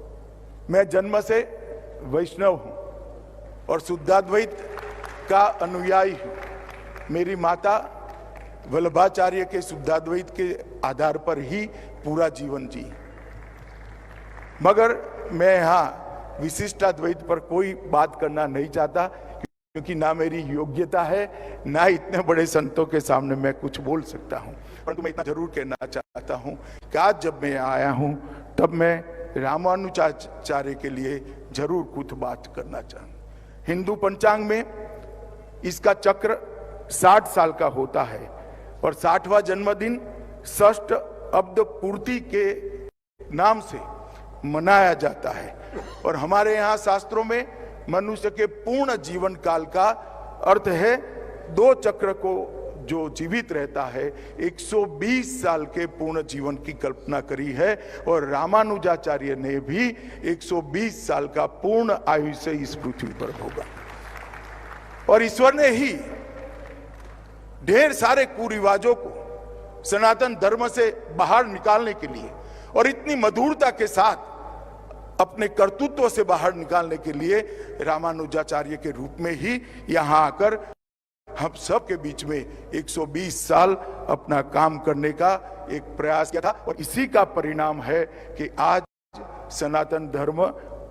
मैं जन्म से वैष्णव हूं और शुद्धाद्वैत का अनुयायी हूं। मेरी माता वल्लभाचार्य के शुद्धाद्वैत के आधार पर ही पूरा जीवन जी, मगर मैं यहाँ विशिष्टाद्वैत पर कोई बात करना नहीं चाहता, क्योंकि ना मेरी योग्यता है, ना इतने बड़े संतों के सामने मैं कुछ बोल सकता हूँ। परंतु मैं इतना जरूर कहना चाहता हूँ कि आज जब मैं आया हूँ तब मैं रामानुजाचार्य के लिए जरूर कुछ बात करना चाहूँ। हिंदू पंचांग में इसका चक्र 60 साल का होता है और 60वां जन्मदिन षष्ठ अब्द पूर्ति के नाम से मनाया जाता है। और हमारे यहाँ शास्त्रों में मनुष्य के पूर्ण जीवन काल का अर्थ है 2 चक्र को जो जीवित रहता है 120 साल के पूर्ण जीवन की कल्पना करी है, और रामानुजाचार्य ने भी 120 साल का पूर्ण आयुष्य इस पृथ्वी पर होगा। और ईश्वर ने ही ढेर सारे कुरिवाजों को सनातन धर्म से बाहर निकालने के लिए और इतनी मधुरता के साथ अपने कर्तृत्व से बाहर निकालने के लिए रामानुजाचार्य के रूप में ही यहां आकर हम सब के बीच में 120 साल अपना काम करने का एक प्रयास किया था। और इसी का परिणाम है कि आज सनातन धर्म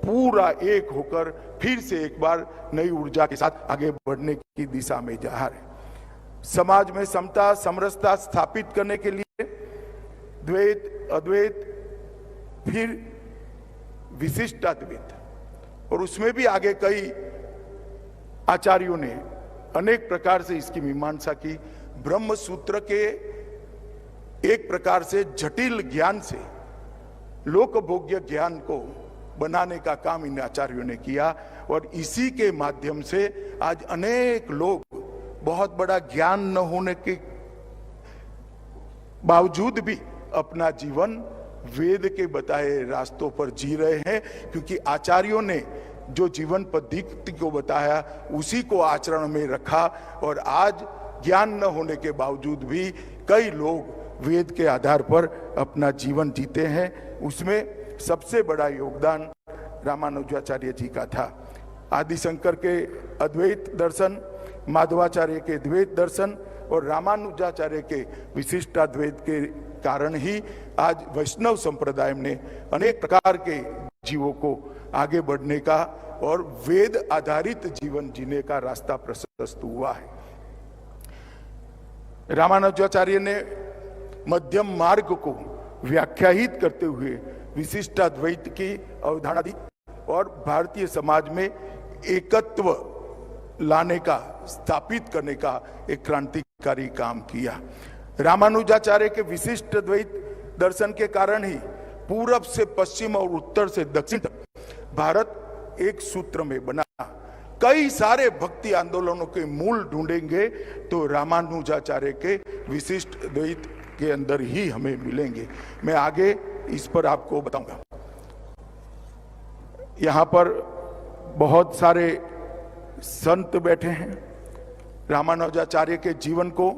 पूरा एक होकर फिर से एक बार नई ऊर्जा के साथ आगे बढ़ने की दिशा में जा रहा है। समाज में समता समरसता स्थापित करने के लिए द्वैत अद्वैत फिर विशिष्टाद्वैत, और उसमें भी आगे कई आचार्यों ने अनेक प्रकार से इसकी मीमांसा की। ब्रह्म सूत्र के एक प्रकार से जटिल ज्ञान से लोकभोग्य ज्ञान को बनाने का काम इन आचार्यों ने किया, और इसी के माध्यम से आज अनेक लोग बहुत बड़ा ज्ञान न होने के बावजूद भी अपना जीवन वेद के बताए रास्तों पर जी रहे हैं, क्योंकि आचार्यों ने जो जीवन पद्धति को बताया उसी को आचरण में रखा। और आज ज्ञान न होने के बावजूद भी कई लोग वेद के आधार पर अपना जीवन जीते हैं। उसमें सबसे बड़ा योगदान रामानुजाचार्य जी का था। आदिशंकर के अद्वैत दर्शन, माधवाचार्य के द्वैत दर्शन और रामानुजाचार्य के विशिष्टाद्वैत के कारण ही आज वैष्णव संप्रदाय ने अनेक प्रकार के जीवों को आगे बढ़ने का और वेद आधारित जीवन जीने का रास्ता प्रशस्त हुआ है। रामानुजाचार्य ने मध्यम मार्ग को व्याख्यायित करते हुए विशिष्टाद्वैत की अवधारणा दी और भारतीय समाज में एकत्व लाने का, स्थापित करने का एक क्रांतिकारी काम किया। रामानुजाचार्य के विशिष्ट द्वैत दर्शन के कारण ही पूरब से पश्चिम और उत्तर से दक्षिण तक भारत एक सूत्र में बना। कई सारे भक्ति आंदोलनों के मूल ढूंढेंगे तो रामानुजाचार्य के विशिष्ट द्वैत के अंदर ही हमें मिलेंगे। मैं आगे इस पर आपको बताऊंगा। यहां पर बहुत सारे संत बैठे हैं। रामानुजाचार्य के जीवन को,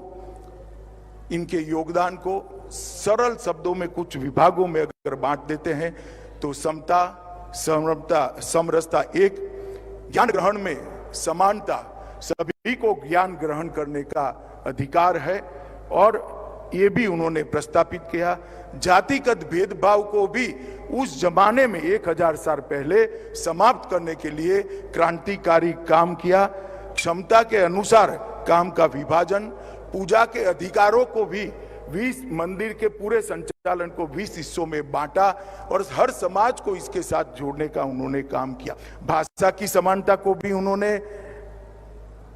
इनके योगदान को सरल शब्दों में कुछ विभागों में अगर बांट देते हैं तो समता, समरसता एक, ज्ञान ग्रहण में समानता, सभी को ज्ञान ग्रहण करने का अधिकार है, और ये भी उन्होंने प्रस्तापित किया। जातिगत भेदभाव को भी उस जमाने में 1000 साल पहले समाप्त करने के लिए क्रांतिकारी काम किया। क्षमता के अनुसार काम का विभाजन, पूजा के अधिकारों को भी 20 मंदिर के पूरे संचालन को 20 हिस्सों में बांटा और हर समाज को इसके साथ जोड़ने का उन्होंने काम किया। भाषा की समानता को भी उन्होंने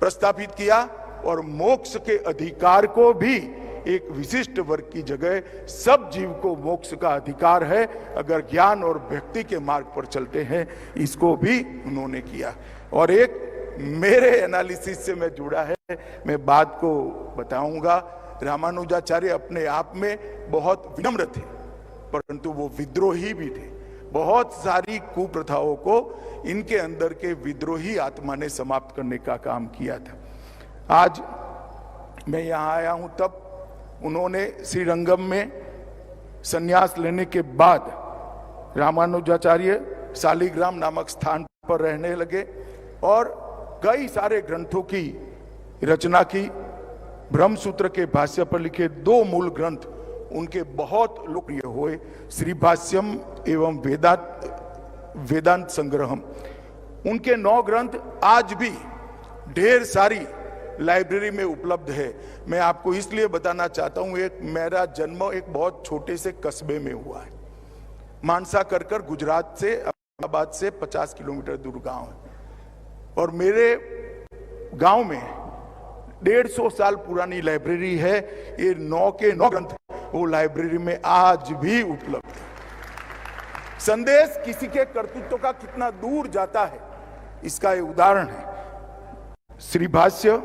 प्रस्तापित किया और मोक्ष के अधिकार को भी एक विशिष्ट वर्ग की जगह सब जीव को मोक्ष का अधिकार है अगर ज्ञान और भक्ति के मार्ग पर चलते हैं, इसको भी उन्होंने किया। और एक मेरे एनालिसिस से मैं जुड़ा है, मैं बात को बताऊंगा। रामानुजाचार्य अपने आप में बहुत विनम्र थे, परंतु वो विद्रोही भी थे। बहुत सारी कुप्रथाओं को इनके अंदर के विद्रोही आत्मा ने समाप्त करने का काम किया था। आज मैं यहाँ आया हूं तब उन्होंने श्रीरंगम में संन्यास लेने के बाद रामानुजाचार्य शालिग्राम नामक स्थान पर रहने लगे और कई सारे ग्रंथों की रचना की ब्रह्मसूत्र के भाष्य पर लिखे 2 मूल ग्रंथ उनके बहुत लोकप्रिय हुए, श्री भाष्यम एवं वेदांत संग्रहम। उनके 9 ग्रंथ आज भी ढेर सारी लाइब्रेरी में उपलब्ध है। मैं आपको इसलिए बताना चाहता हूं, मेरा जन्म एक बहुत छोटे से कस्बे में हुआ है, मानसा कर गुजरात से, अहमदाबाद से 50 किलोमीटर दूर गांव है, और मेरे गांव में 150 साल पुरानी लाइब्रेरी है। ये 9 के 9 ग्रंथ वो लाइब्रेरी में आज भी उपलब्ध है। संदेश किसी के कर्तृत्व का कितना दूर जाता है, इसका ये उदाहरण है। श्री भाष्य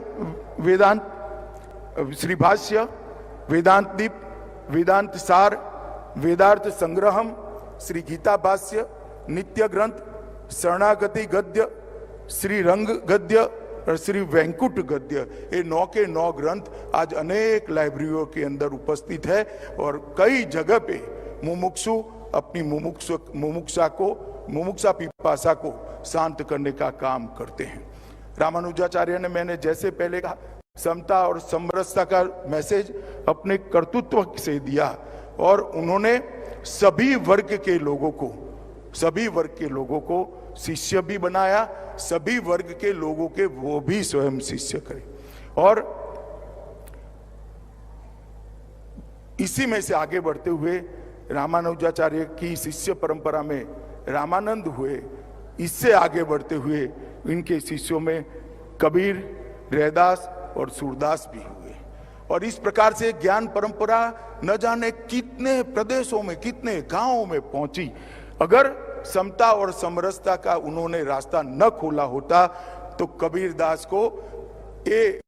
वेदांत दीप, वेदांत सार, वेदार्थ संग्रहम, श्री गीता भाष्य, नित्य ग्रंथ, शरणागति गद्य, श्री रंग गद्य और श्री वैंकुट गद्य, ये 9 के 9 ग्रंथ आज अनेक लाइब्रेरियों के अंदर उपस्थित है। और कई जगह पे मुमुक्षु अपनी मुमुक्षा पिपासा को शांत करने का काम करते हैं। रामानुजाचार्य ने, मैंने जैसे पहले कहा, समता और समरसता का मैसेज अपने कर्तृत्व से दिया, और उन्होंने सभी वर्ग के लोगों को शिष्य भी बनाया, सभी वर्ग के लोगों के वो भी स्वयं शिष्य करे। और इसी में से आगे बढ़ते हुए रामानुजाचार्य की शिष्य परंपरा में रामानंद हुए। इससे आगे बढ़ते हुए इनके शिष्यों में कबीर, रैदास और सूरदास भी हुए। और इस प्रकार से ज्ञान परंपरा न जाने कितने प्रदेशों में, कितने गांवों में पहुंची। अगर समता और समरसता का उन्होंने रास्ता न खोला होता तो कबीर दास को ये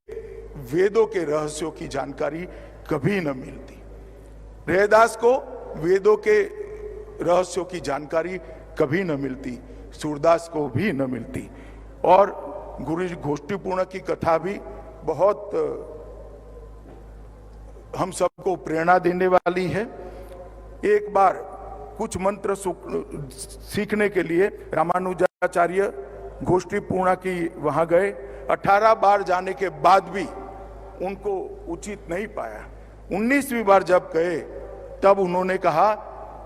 वेदों के रहस्यों की जानकारी कभी न मिलती, रैदास को वेदों के रहस्यों की जानकारी कभी न मिलती, सूरदास को भी न मिलती। और गुरु जी गोष्ठीपूर्ण की कथा भी बहुत हम सबको प्रेरणा देने वाली है। एक बार कुछ मंत्र सीखने के लिए रामानुजाचार्य गोष्ठीपूर्ण की वहां गए। 18 बार जाने के बाद भी उनको उचित नहीं पाया। 19वीं बार जब गए तब उन्होंने कहा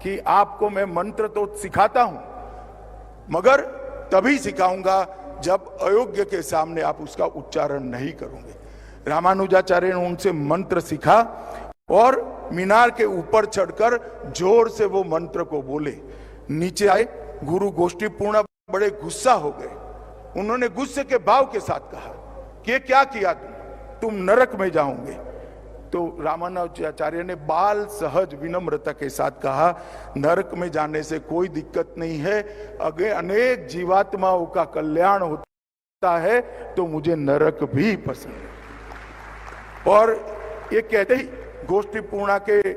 कि आपको मैं मंत्र तो सिखाता हूं, मगर तभी सिखाऊंगा जब अयोग्य के सामने आप उसका उच्चारण नहीं करोगे। रामानुजाचार्य ने उनसे मंत्र सीखा और मीनार के ऊपर चढ़कर जोर से वो मंत्र को बोले। नीचे आए, गुरु गोष्ठीपूर्ण बड़े गुस्सा हो गए। उन्होंने गुस्से के भाव के साथ कहा कि क्या किया तुम नरक में जाओगे। तो रामानुजाचार्य ने बाल सहज विनम्रता के साथ कहा, नरक में जाने से कोई दिक्कत नहीं है, अगर अनेक जीवात्माओं का कल्याण होता है तो मुझे नरक भी पसंद है। और ये कहते ही गोष्ठीपूर्ण के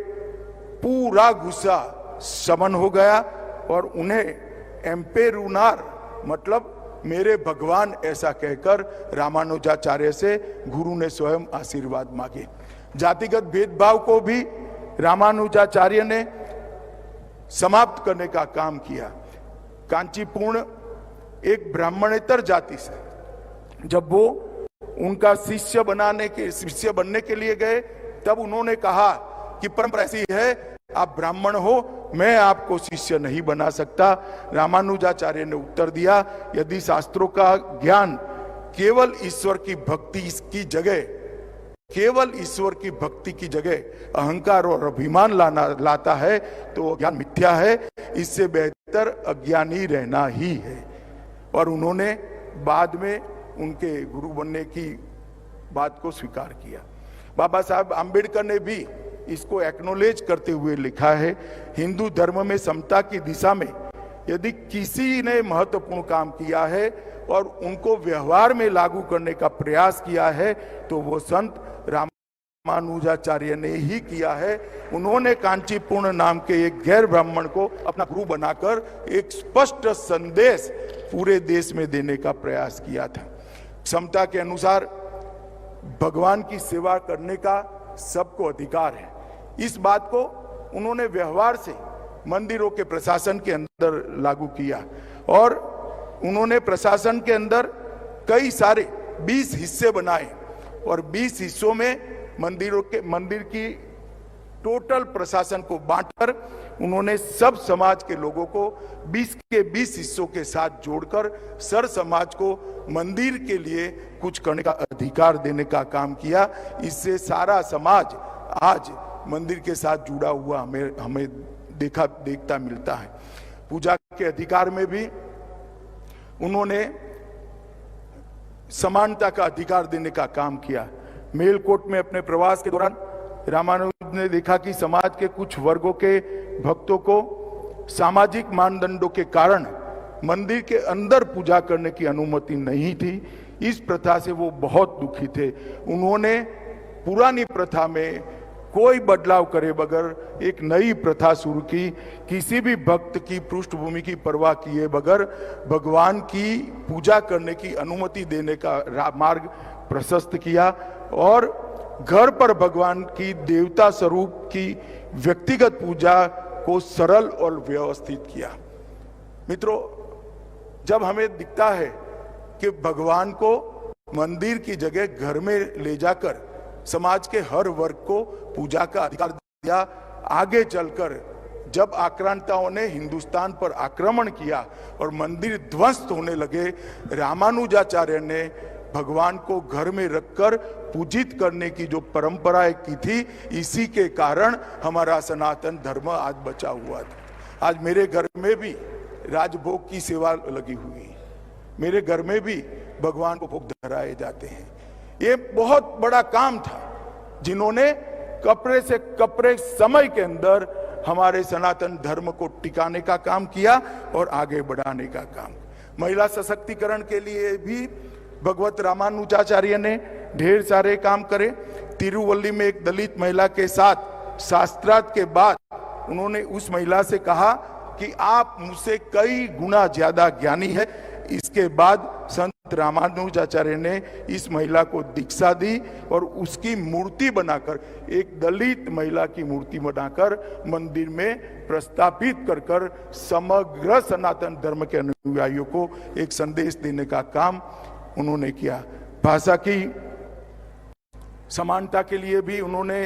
पूरा गुस्सा शमन हो गया और उन्हें एम्पेरुनार मतलब मेरे भगवान ऐसा कहकर रामानुजाचार्य से गुरु ने स्वयं आशीर्वाद मांगे। जातिगत भेदभाव को भी रामानुजाचार्य ने समाप्त करने का काम किया। कांचीपूर्ण एक ब्राह्मणेतर जाति से जब वो उनका शिष्य बनने के लिए गए तब उन्होंने कहा कि परंपरा ऐसी है, आप ब्राह्मण हो, मैं आपको शिष्य नहीं बना सकता। रामानुजाचार्य ने उत्तर दिया, यदि शास्त्रों का ज्ञान केवल ईश्वर की भक्ति की जगह अहंकार और अभिमान लाता है तो ज्ञान मिथ्या है, इससे बेहतर अज्ञानी रहना ही है। और उन्होंने बाद में उनके गुरु बनने की बात को स्वीकार किया। बाबा साहब आम्बेडकर ने भी इसको एक्नॉलेज करते हुए लिखा है, हिंदू धर्म में समता की दिशा में यदि किसी ने महत्वपूर्ण काम किया है और उनको व्यवहार में लागू करने का प्रयास किया है तो वो संत रामानुजाचार्य ने ही किया है। उन्होंने कांचीपूर्ण नाम के एक गैर ब्राह्मण को अपना गुरु बनाकर एक स्पष्ट संदेश पूरे देश में देने का प्रयास किया था। समता के अनुसार भगवान की सेवा करने का सबको अधिकार है। इस बात को उन्होंने व्यवहार से मंदिरों के प्रशासन के अंदर लागू किया और उन्होंने प्रशासन के अंदर कई सारे 20 हिस्से बनाए और 20 हिस्सों में मंदिर की टोटल प्रशासन को बांटकर उन्होंने सब समाज के लोगों को 20 के 20 हिस्सों के साथ जोड़कर सर समाज को मंदिर के लिए कुछ करने का अधिकार देने का काम किया। इससे सारा समाज आज मंदिर के साथ जुड़ा हुआ हमें देखता मिलता है। पूजा के अधिकार में भी उन्होंने समानता का अधिकार देने का काम किया। मेलकोट में अपने प्रवास के दौरान रामानुज ने देखा कि समाज के कुछ वर्गों के भक्तों को सामाजिक मानदंडों के कारण मंदिर के अंदर पूजा करने की अनुमति नहीं थी। इस प्रथा से वो बहुत दुखी थे। उन्होंने पुरानी प्रथा में कोई बदलाव करे बगैर एक नई प्रथा शुरू की। किसी भी भक्त की पृष्ठभूमि की परवाह किए बगैर भगवान की पूजा करने की अनुमति देने का मार्ग प्रशस्त किया और घर पर भगवान की देवता स्वरूप की व्यक्तिगत पूजा को सरल और व्यवस्थित किया। मित्रों, जब हमें दिखता है कि भगवान को मंदिर की जगह घर में ले जाकर समाज के हर वर्ग को पूजा का अधिकार दिया, आगे चलकर जब आक्रांताओं ने हिंदुस्तान पर आक्रमण किया और मंदिर ध्वस्त होने लगे, रामानुजाचार्य ने भगवान को घर में रखकर पूजित करने की जो परंपराएं की थी, इसी के कारण हमारा सनातन धर्म आज बचा हुआ था। आज मेरे घर में भी राजभोग की सेवा लगी हुई है। मेरे घर में भी भगवान को भोग धराए जाते हैं। ये बहुत बड़ा काम था जिन्होंने कपड़े से कपड़े समय के अंदर हमारे सनातन धर्म को टिकाने का काम किया और आगे बढ़ाने का काम। महिला सशक्तिकरण के लिए भी भगवत रामानुजाचार्य ने ढेर सारे काम करे। तिरुवल्ली में एक दलित महिला के साथ शास्त्रार्थ के बाद उन्होंने उस महिला से कहा कि आप मुझसे कई गुना ज्यादा ज्ञानी है। इसके बाद संत रामानुजाचार्य ने इस महिला को दीक्षा दी और उसकी मूर्ति बनाकर, एक दलित महिला की मूर्ति बनाकर मंदिर में प्रस्थापित कर समग्र सनातन धर्म के अनुयायियों को एक संदेश देने का काम उन्होंने किया। भाषा की समानता के लिए भी उन्होंने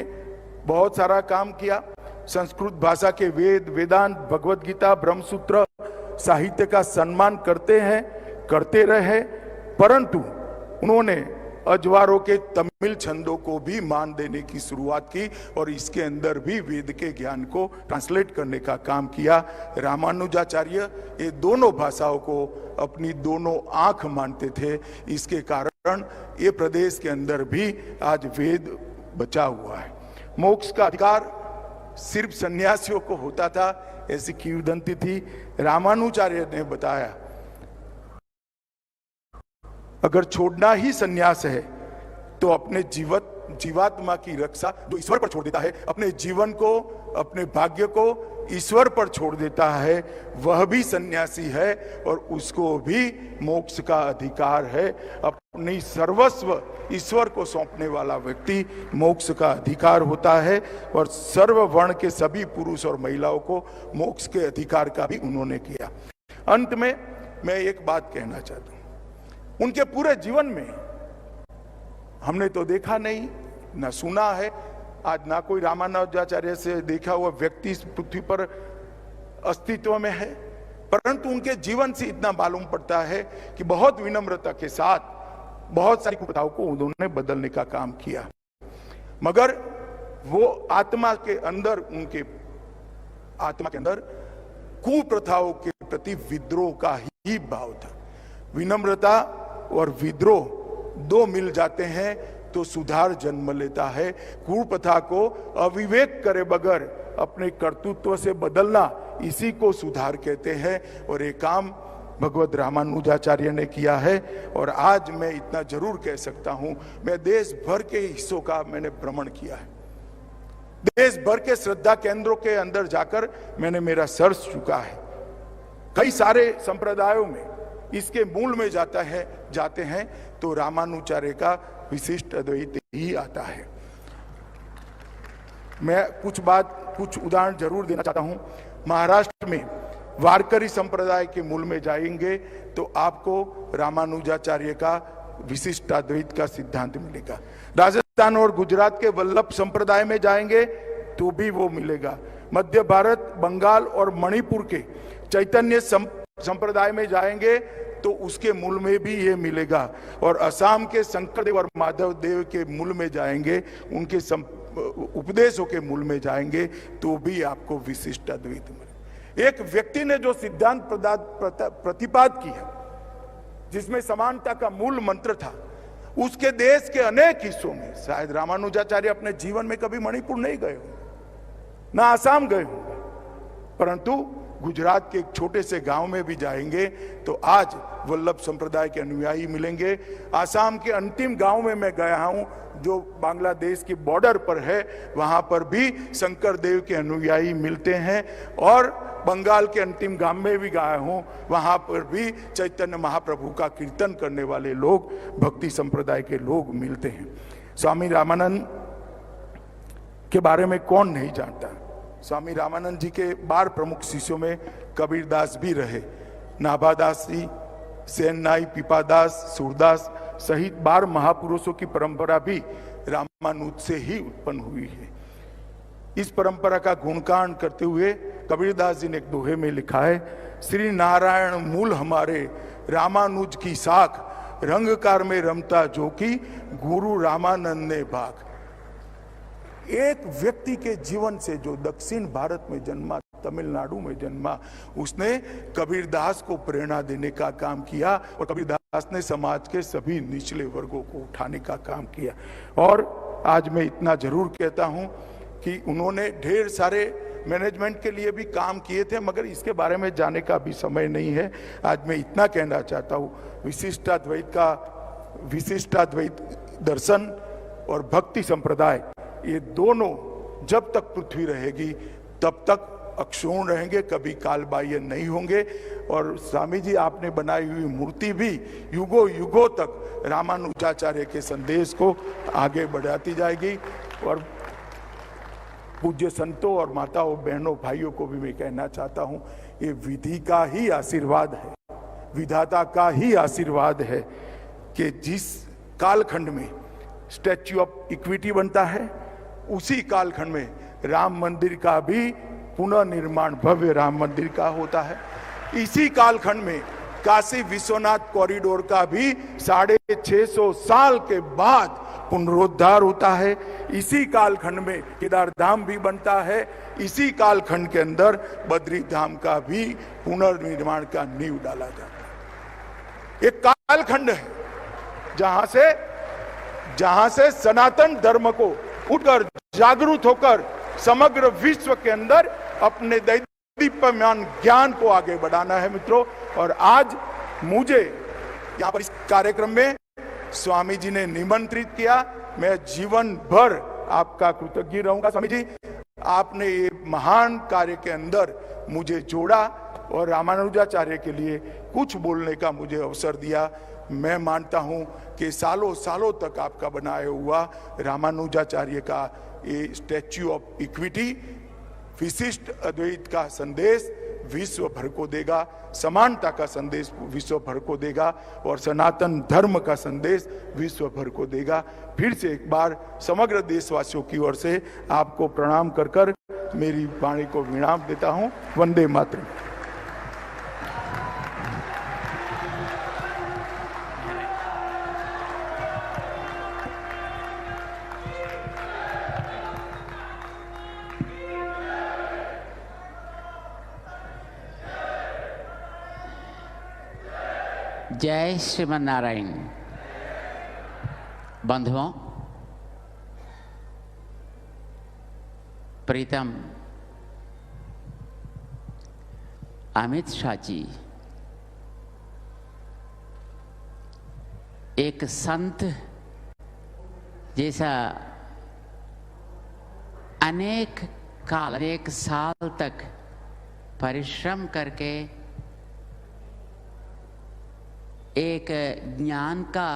बहुत सारा काम किया। संस्कृत भाषा के वेद, वेदांत, भगवत गीता, ब्रह्मसूत्र साहित्य का सम्मान करते रहे, परंतु उन्होंने अजवारों के तमिल छंदों को भी मान देने की शुरुआत की और इसके अंदर भी वेद के ज्ञान को ट्रांसलेट करने का काम किया। रामानुजाचार्य ये दोनों भाषाओं को अपनी दोनों आंख मानते थे। इसके कारण ये प्रदेश के अंदर भी आज वेद बचा हुआ है। मोक्ष का अधिकार सिर्फ सन्यासियों को होता था, ऐसी किंवदंती थी। रामानुजाचार्य ने बताया, अगर छोड़ना ही सन्यास है तो अपने जीवात्मा की रक्षा जो ईश्वर पर छोड़ देता है, अपने जीवन को, अपने भाग्य को ईश्वर पर छोड़ देता है, वह भी सन्यासी है और उसको भी मोक्ष का अधिकार है। अपनी सर्वस्व ईश्वर को सौंपने वाला व्यक्ति मोक्ष का अधिकार होता है और सर्व वर्ण के सभी पुरुष और महिलाओं को मोक्ष के अधिकार का भी उन्होंने किया। अंत में मैं एक बात कहना चाहता हूं, उनके पूरे जीवन में हमने तो देखा नहीं, ना सुना है, आज ना कोई रामानुजाचार्य से देखा हुआ व्यक्ति इस पृथ्वी पर अस्तित्व में है, परंतु उनके जीवन से इतना मालूम पड़ता है कि बहुत विनम्रता के साथ बहुत सारी कुप्रथाओं को उन्होंने बदलने का काम किया। मगर वो आत्मा के अंदर, उनके आत्मा के अंदर कुप्रथाओं के प्रति विद्रोह का ही भाव था। विनम्रता और विद्रोह दो मिल जाते हैं तो सुधार जन्म लेता है। कुप्रथा को अविवेक करे बगैर अपने कर्तृत्व से बदलना, इसी को सुधार कहते हैं और ये काम भगवत रामानुजाचार्य ने किया है। और आज मैं इतना जरूर कह सकता हूं, मैं देश भर के हिस्सों का मैंने भ्रमण किया है। देश भर के श्रद्धा केंद्रों के अंदर जाकर मैंने मेरा सर्च चुका है। कई सारे संप्रदायों में इसके मूल में जाते हैं तो रामानुजाचार्य का विशिष्ट अद्वैत ही आता है। मैं कुछ उदाहरण जरूर देना चाहता हूं। महाराष्ट्र में वारकरी संप्रदाय के मूल में जाएंगे तो आपको रामानुजाचार्य का विशिष्ट अद्वैत का सिद्धांत मिलेगा। राजस्थान राजस्थान और गुजरात के वल्लभ संप्रदाय में जाएंगे तो भी वो मिलेगा। मध्य भारत, बंगाल और मणिपुर के चैतन्य संप्रदाय में जाएंगे तो उसके मूल में भी ये मिलेगा। और असम के शंकरदेव और माधव देव के मूल में जाएंगे, उनके उपदेशों के मूल में जाएंगे तो भी आपको विशिष्ट अद्वैत मिले। एक व्यक्ति ने जो सिद्धांत प्रतिपाद किया जिसमें समानता का मूल मंत्र था, उसके देश के अनेक हिस्सों में शायद रामानुजाचार्य अपने जीवन में कभी मणिपुर नहीं गए होंगे, ना आसाम गए होंगे, परंतु गुजरात के एक छोटे से गांव में भी जाएंगे तो आज वल्लभ संप्रदाय के अनुयायी मिलेंगे। आसाम के अंतिम गांव में मैं गया हूं जो बांग्लादेश की बॉर्डर पर है, वहां पर भी शंकर देव के अनुयायी मिलते हैं। और बंगाल के अंतिम गांव में भी गया हूं, वहां पर भी चैतन्य महाप्रभु का कीर्तन करने वाले लोग, भक्ति संप्रदाय के लोग मिलते हैं। स्वामी रामानंद के बारे में कौन नहीं जानता। स्वामी रामानंद जी के 12 प्रमुख शिष्यों में कबीरदास भी रहे। नाभादास जी, सेननाई, पीपादास, सूरदास सहित 12 महापुरुषों की परंपरा भी रामानुज से ही उत्पन्न हुई है। इस परंपरा का गुणगान करते हुए कबीरदास जी ने एक दोहे में लिखा है, श्री नारायण मूल हमारे, रामानुज की शाख, रंगकार में रमता जो की, गुरु रामानंद ने भाग। एक व्यक्ति के जीवन से जो दक्षिण भारत में जन्मा, तमिलनाडु में जन्मा, उसने कबीरदास को प्रेरणा देने का काम किया और कबीरदास ने समाज के सभी निचले वर्गों को उठाने का काम किया। और आज मैं इतना जरूर कहता हूं कि उन्होंने ढेर सारे मैनेजमेंट के लिए भी काम किए थे, मगर इसके बारे में जाने का भी समय नहीं है। आज मैं इतना कहना चाहता हूं, विशिष्टाद्वैत दर्शन और भक्ति संप्रदाय, ये दोनों जब तक पृथ्वी रहेगी तब तक अक्षुण्ण रहेंगे, कभी कालबाह्य नहीं होंगे। और स्वामी जी आपने बनाई हुई मूर्ति भी युगों युगों तक रामानुजाचार्य के संदेश को आगे बढ़ाती जाएगी। और पूज्य संतों और माताओं, बहनों, भाइयों को भी मैं कहना चाहता हूं, ये विधि का ही आशीर्वाद है, विधाता का ही आशीर्वाद है कि जिस कालखंड में स्टैच्यू ऑफ इक्विटी बनता है, उसी कालखंड में राम मंदिर का भी पुनर्निर्माण, भव्य राम मंदिर का होता है। इसी कालखंड में काशी विश्वनाथ कॉरिडोर का भी 650 साल के बाद पुनरुद्धार होता है। इसी कालखंड में केदार धाम भी बनता है। इसी कालखंड के अंदर बद्री धाम का भी पुनर्निर्माण का नींव डाला जाता है। एक कालखंड है जहां से सनातन धर्म को उठकर जागरूक होकर समग्र विश्व के अंदर अपने दैदीप्यमान ज्ञान को आगे बढ़ाना है मित्रों। और आज मुझे यहाँ पर इस कार्यक्रम में स्वामी जी ने निमंत्रित किया, मैं जीवन भर आपका कृतज्ञ रहूंगा। स्वामी जी, आपने ये महान कार्य के अंदर मुझे जोड़ा और रामानुजाचार्य के लिए कुछ बोलने का मुझे अवसर दिया। मैं मानता हूं कि सालों सालों तक आपका बनाया हुआ रामानुजाचार्य का ये स्टैच्यू ऑफ इक्विटी विशिष्ट अद्वैत का संदेश विश्व भर को देगा, समानता का संदेश विश्व भर को देगा और सनातन धर्म का संदेश विश्व भर को देगा। फिर से एक बार समग्र देशवासियों की ओर से आपको प्रणाम कर कर मेरी वाणी को विराम देता हूं। वंदे मातरम। जय श्रीमन नारायण। बंधुओं, प्रीतम अमित शाह जी एक संत जैसा अनेक साल तक परिश्रम करके एक ज्ञान का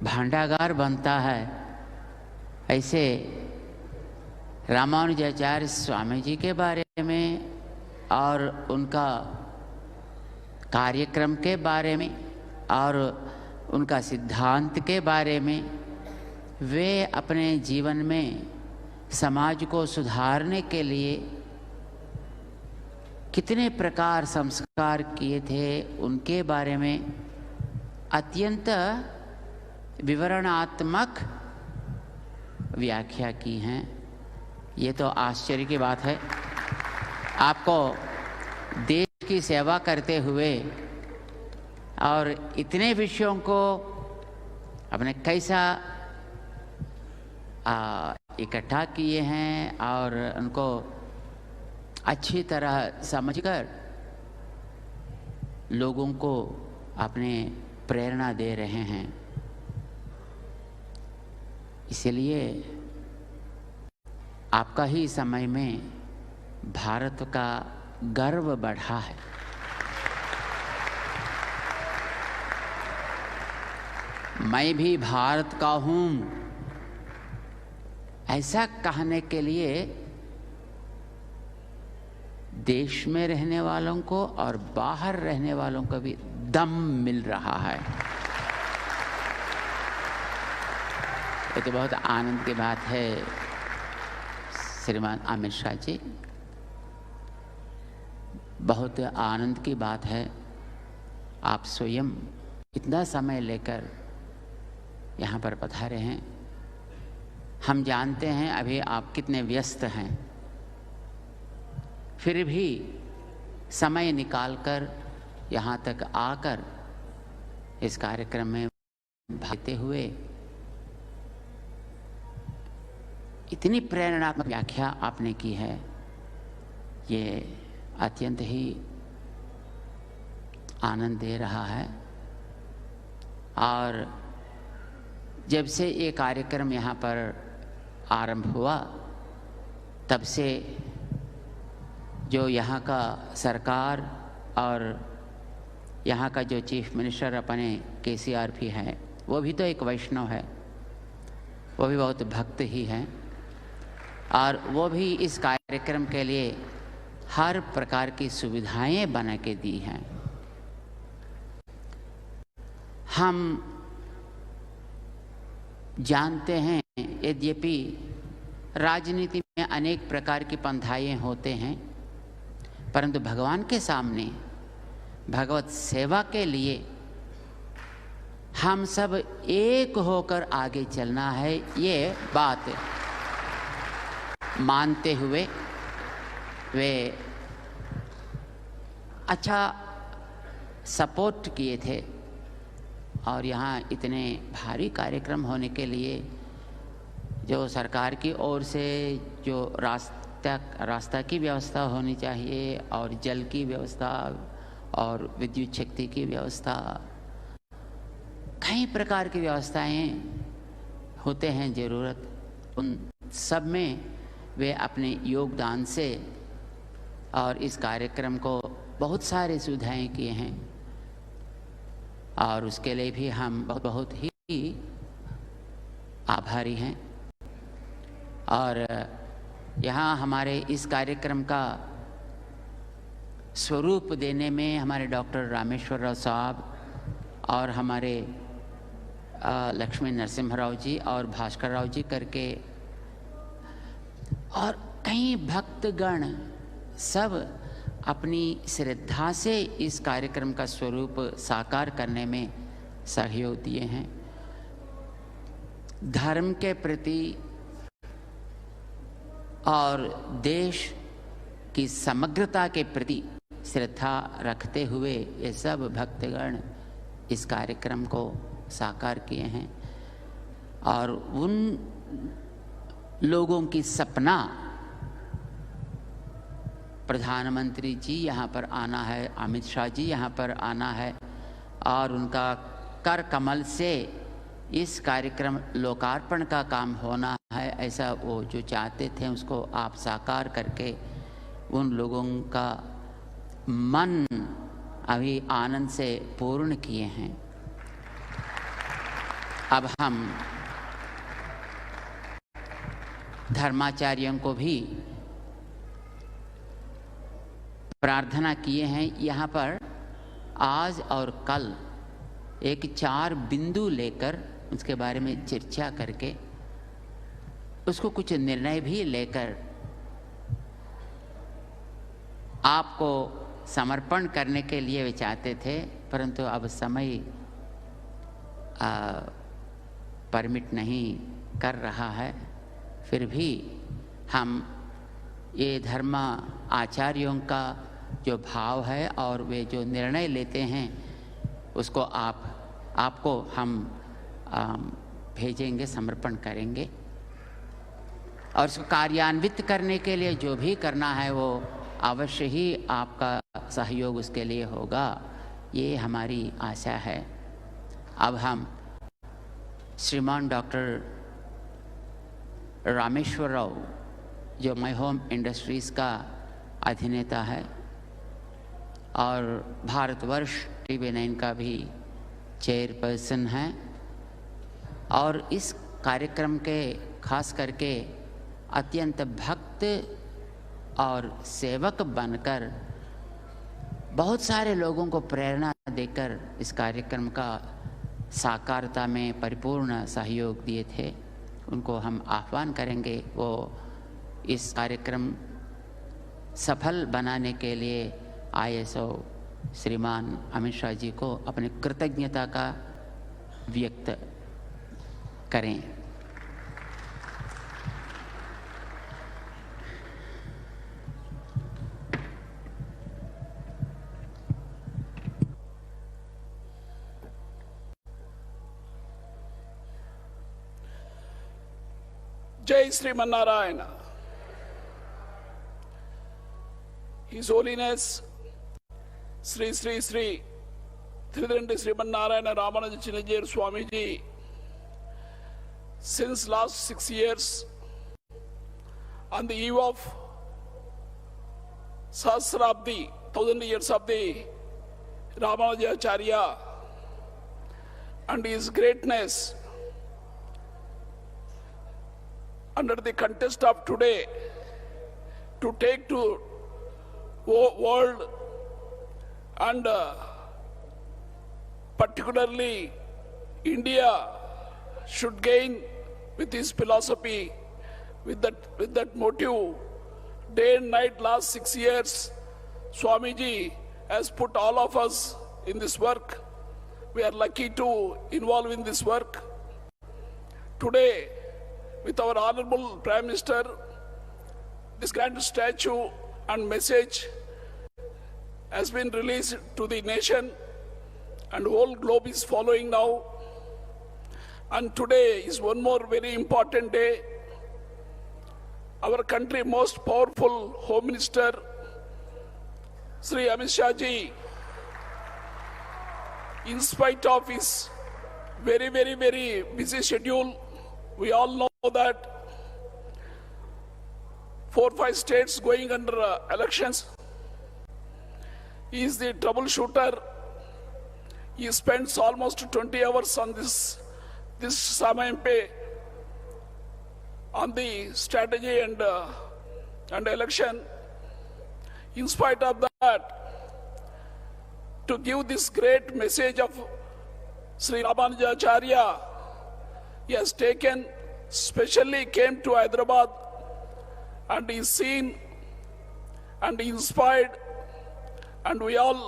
भांडागार बनता है, ऐसे रामानुजाचार्य स्वामी जी के बारे में और उनका कार्यक्रम के बारे में और उनका सिद्धांत के बारे में वे अपने जीवन में समाज को सुधारने के लिए कितने प्रकार संस्कार किए थे, उनके बारे में अत्यंत विवरणात्मक व्याख्या की हैं। ये तो आश्चर्य की बात है। आपको देश की सेवा करते हुए और इतने विषयों को अपने कैसा इकट्ठा किए हैं और उनको अच्छी तरह समझकर लोगों को अपने प्रेरणा दे रहे हैं। इसलिए आपका ही समय में भारत का गर्व बढ़ा है। मैं भी भारत का हूं, ऐसा कहने के लिए देश में रहने वालों को और बाहर रहने वालों को भी दम मिल रहा है। ये तो बहुत आनंद की बात है श्रीमान अमित शाह जी, बहुत आनंद की बात है। आप स्वयं इतना समय लेकर यहाँ पर पधारे हैं। हम जानते हैं अभी आप कितने व्यस्त हैं, फिर भी समय निकालकर यहाँ तक आकर इस कार्यक्रम में भाग लेते हुए इतनी प्रेरणात्मक व्याख्या आपने की है, ये अत्यंत ही आनंद दे रहा है। और जब से ये कार्यक्रम यहाँ पर आरंभ हुआ, तब से जो यहाँ का सरकार और यहाँ का जो चीफ मिनिस्टर अपने KCRP हैं, वो भी तो एक वैष्णव है, वो भी बहुत भक्त ही हैं, और वो भी इस कार्यक्रम के लिए हर प्रकार की सुविधाएं बना के दी हैं। हम जानते हैं यद्यपि राजनीति में अनेक प्रकार की पंथाएं होते हैं, परंतु भगवान के सामने भगवत सेवा के लिए हम सब एक होकर आगे चलना है। ये बात मानते हुए वे अच्छा सपोर्ट किए थे, और यहाँ इतने भारी कार्यक्रम होने के लिए जो सरकार की ओर से जो रास्ता की व्यवस्था होनी चाहिए, और जल की व्यवस्था और विद्युत शक्ति की व्यवस्था, कई प्रकार की व्यवस्थाएं होते हैं ज़रूरत, उन सब में वे अपने योगदान से और इस कार्यक्रम को बहुत सारे सुविधाएं किए हैं, और उसके लिए भी हम बहुत ही आभारी हैं। और यहाँ हमारे इस कार्यक्रम का स्वरूप देने में हमारे डॉक्टर रामेश्वर राव साहब और हमारे लक्ष्मी नरसिम्हा राव जी और भास्कर राव जी करके और कई भक्तगण सब अपनी श्रद्धा से इस कार्यक्रम का स्वरूप साकार करने में सहयोग दिए हैं। धर्म के प्रति और देश की समग्रता के प्रति श्रद्धा रखते हुए ये सब भक्तगण इस कार्यक्रम को साकार किए हैं, और उन लोगों की सपना प्रधानमंत्री जी यहाँ पर आना है, अमित शाह जी यहाँ पर आना है, और उनका कर कमल से इस कार्यक्रम लोकार्पण का काम होना है, ऐसा वो जो चाहते थे उसको आप साकार करके उन लोगों का मन अभी आनंद से पूर्ण किए हैं। अब हम धर्माचार्यों को भी प्रार्थना किए हैं, यहाँ पर आज और कल एक 4 बिंदु लेकर उसके बारे में चर्चा करके उसको कुछ निर्णय भी लेकर आपको समर्पण करने के लिए वे चाहते थे, परंतु अब समय परमिट नहीं कर रहा है। फिर भी हम ये धर्म आचार्यों का जो भाव है और वे जो निर्णय लेते हैं उसको आपको हम भेजेंगे, समर्पण करेंगे और उसको कार्यान्वित करने के लिए जो भी करना है वो अवश्य ही आपका सहयोग उसके लिए होगा, ये हमारी आशा है। अब हम श्रीमान डॉक्टर रामेश्वर राव जो माई होम इंडस्ट्रीज़ का अधिनेता है और भारतवर्ष TV9 का भी चेयरपर्सन है और इस कार्यक्रम के खास करके अत्यंत भक्त और सेवक बनकर बहुत सारे लोगों को प्रेरणा देकर इस कार्यक्रम का साकारता में परिपूर्ण सहयोग दिए थे, उनको हम आह्वान करेंगे वो इस कार्यक्रम सफल बनाने के लिए ISO श्रीमान अमित शाह जी को अपनी कृतज्ञता का व्यक्त करें। जय Sriman Narayana. His Holiness Sri Sri Sri Tridandi Srimannarayana Ramanujachinajir Swamiji, since last 6 years, on the eve of Sahasrabdi, 1000 years of the Ramanujacharya and his greatness, under the context of today, to take to world and particularly India should gain with his philosophy, with that motive. Day and night last 6 years, Swamiji has put all of us in this work. We are lucky to involve in this work. Today, with our Honorable Prime Minister, this grand statue and message has been released to the nation and the whole globe is following now. And today is one more very important day. Our country most powerful Home Minister, Sri Amit Shah ji, in spite of his very busy schedule, we all know that 4-5 states going under elections. He is the troubleshooter. He spends almost 20 hours on this Samayampe, on the strategy and election. In spite of that, to give this great message of Sri Ramanujacharya, he has taken, specially came to Hyderabad and is seen and inspired, and we all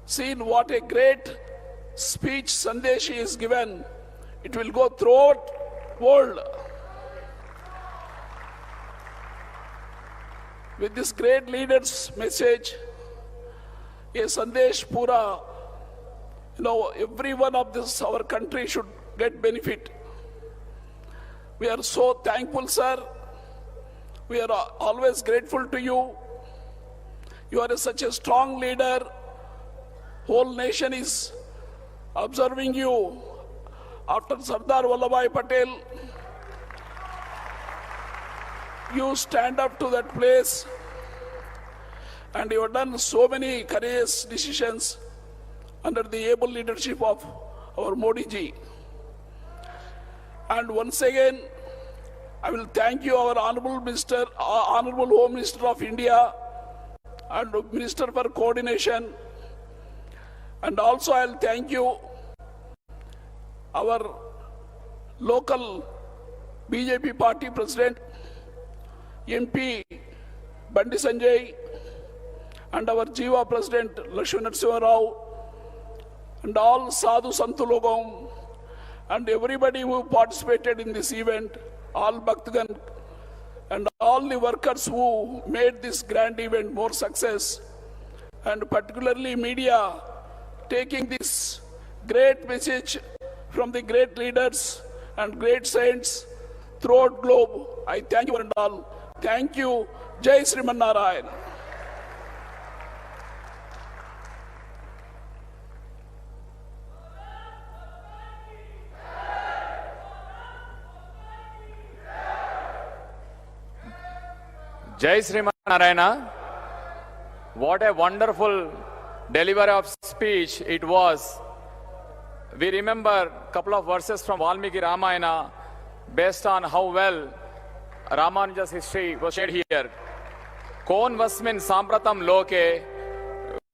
seen what a great speech Sandesh is given. It will go throughout world. With this great leader's message, a Sandesh Pura, every one of this, our country should get benefit. We are so thankful, sir. We are always grateful to you. You are such a strong leader. Whole nation is observing you. After Sardar Vallabhbhai Patel, you stand up to that place and you have done so many courageous decisions under the able leadership of our Modi ji. And once again, I will thank you, our Honorable Minister, Honorable Home Minister of India and Minister for Coordination. And also I will thank you, our local BJP party president, MP Bandi Sanjay, and our Jiva president Lakshmi Narasimha Rao, and all Sadhu Santu Logam, and everybody who participated in this event, all Bhaktagan, and all the workers who made this grand event more success, and particularly media taking this great message from the great leaders and great saints throughout globe. I thank you one and all. Thank you. Jai Sriman Narayan. Jai Sriman Narayana. What a wonderful delivery of speech it was. We remember a couple of verses from Valmiki Ramayana based on how well Ramanuja's history was shared here. Kon vasmin sampratam loke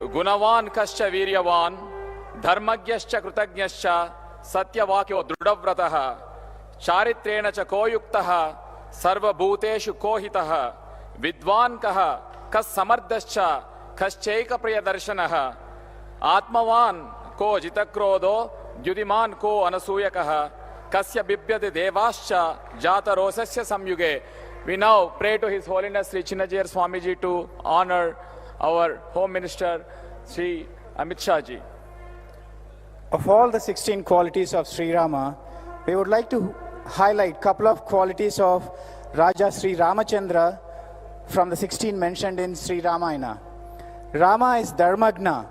gunavan kascha viryavan dharmagyascha krutagyascha satyavakyo drudavrataha charitrena cha koyuktaha sarvabhuteshu kohitaha vidwan kaha kas samardascha kaschaika priyadarshanah atmavan ko jitakrodo Judiman ko anasuyakaha kasya bibhyate devascha jata rosasya samyuge. We now pray to His Holiness Sri Chinnajiyar Swamiji to honor our Home Minister Sri Amit Shah Ji. Of all the 16 qualities of Sri Rama, we would like to highlight a couple of qualities of Raja Sri Ramachandra from the 16 mentioned in Sri Ramayana. Rama is Dharmagna.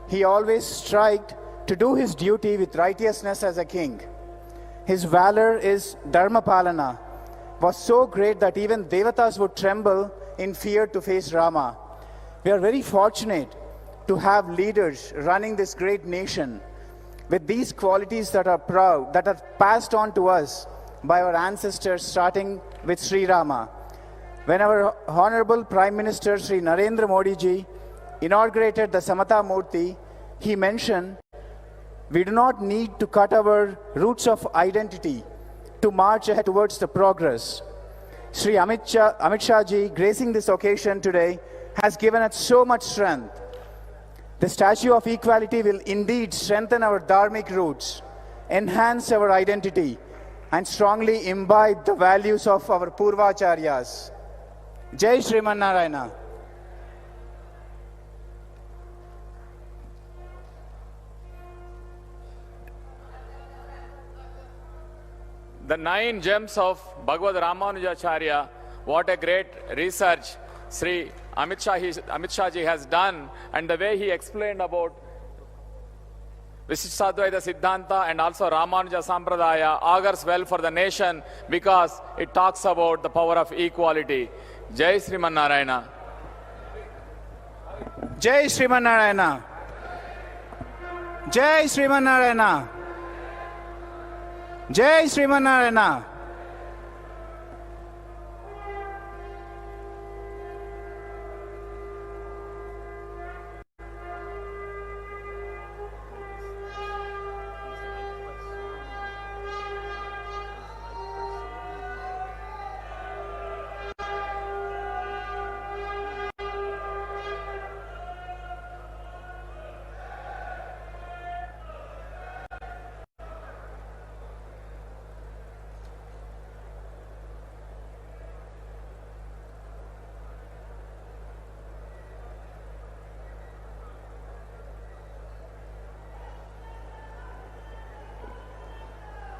He always strived to do his duty with righteousness as a king. His valor is Dharmapalana, was so great that even Devatas would tremble in fear to face Rama. We are very fortunate to have leaders running this great nation with these qualities that are proud, that are passed on to us by our ancestors, starting with Sri Rama. When our Honorable Prime Minister Sri Narendra Modi ji inaugurated the Samata Murti, he mentioned, we do not need to cut our roots of identity to march ahead towards the progress. Sri Amit Shah ji, gracing this occasion today, has given us so much strength. The Statue of Equality will indeed strengthen our dharmic roots, enhance our identity, and strongly imbibe the values of our Purvacharyas. Jai Sriman Narayana. The 9 gems of Bhagavad Ramanujacharya, what a great research Sri Amit Shah ji has done, and the way he explained about Vishishtadvaita Siddhanta and also Ramanuja Sampradaya augurs well for the nation because it talks about the power of equality. Jai Sriman Narayana. Jai Sriman Narayana. Jai Sriman Narayana. Jai Sriman Narayana.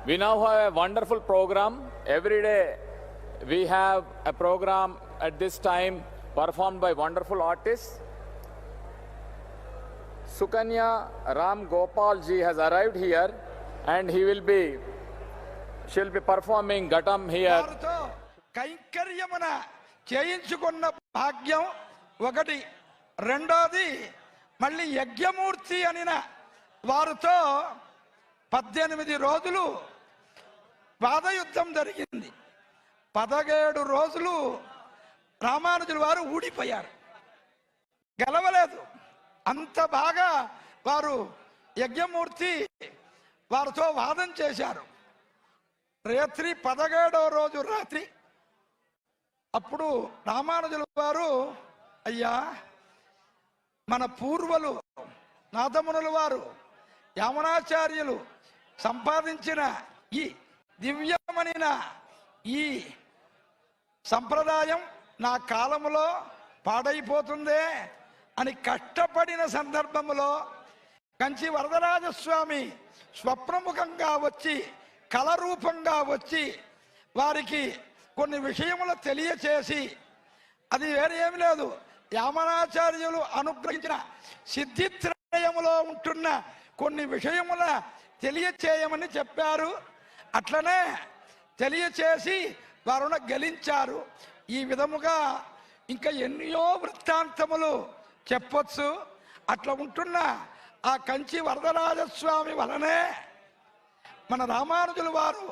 We now have a wonderful program. Every day we have a program at this time performed by wonderful artists. Sukanya Ram Gopal ji has arrived here and she'll be performing Ghatam here. కైంకర్యమున చేయించుకున్న భాగ్యం ఒకటి. రెండోది మళ్ళీ యజ్ఞమూర్తి అనిన వారితో 18 రోజులు వాదయుద్ధం జరిగింది. 17 రోజులు రామానుజుల వారు ఊడిపోయారు, గెలవలేదు. అంత బాగా వారు యజ్ఞమూర్తి వారితో వాదం చేశారు. రాత్రి 17వ రోజు రాత్రి అప్పుడు రామానుజుల వారు, అయ్యా మన పూర్వులు నాథమునుల వారు యామనాచార్యులు సంపాదించిన ఈ దివ్యమైన ఈ సంప్రదాయం నా కాలములో పాడైపోతుందే అని కష్టపడిన సందర్భములో కంచి వరదరాజస్వామి స్వప్రముఖంగా వచ్చి కళరూపంగా వచ్చి వారికి కొన్ని విషయములు తెలియచేసి, అది వేరే ఏమి లేదు, యామనాచార్యులు అనుగ్రహించిన సిద్ధిత్రయములో ఉంటున్న కొన్ని విషయముల తెలియచేయమని చెప్పారు. అట్లనే తెలియచేసి వారును గెలించారు. ఈ విధముగా ఇంకా ఎన్నో వృత్తాంతములు చెప్పొచ్చు. అట్లా ఉంటున్న ఆ కంచి వరదరాజస్వామి వలనే మన రామానుజుల వారు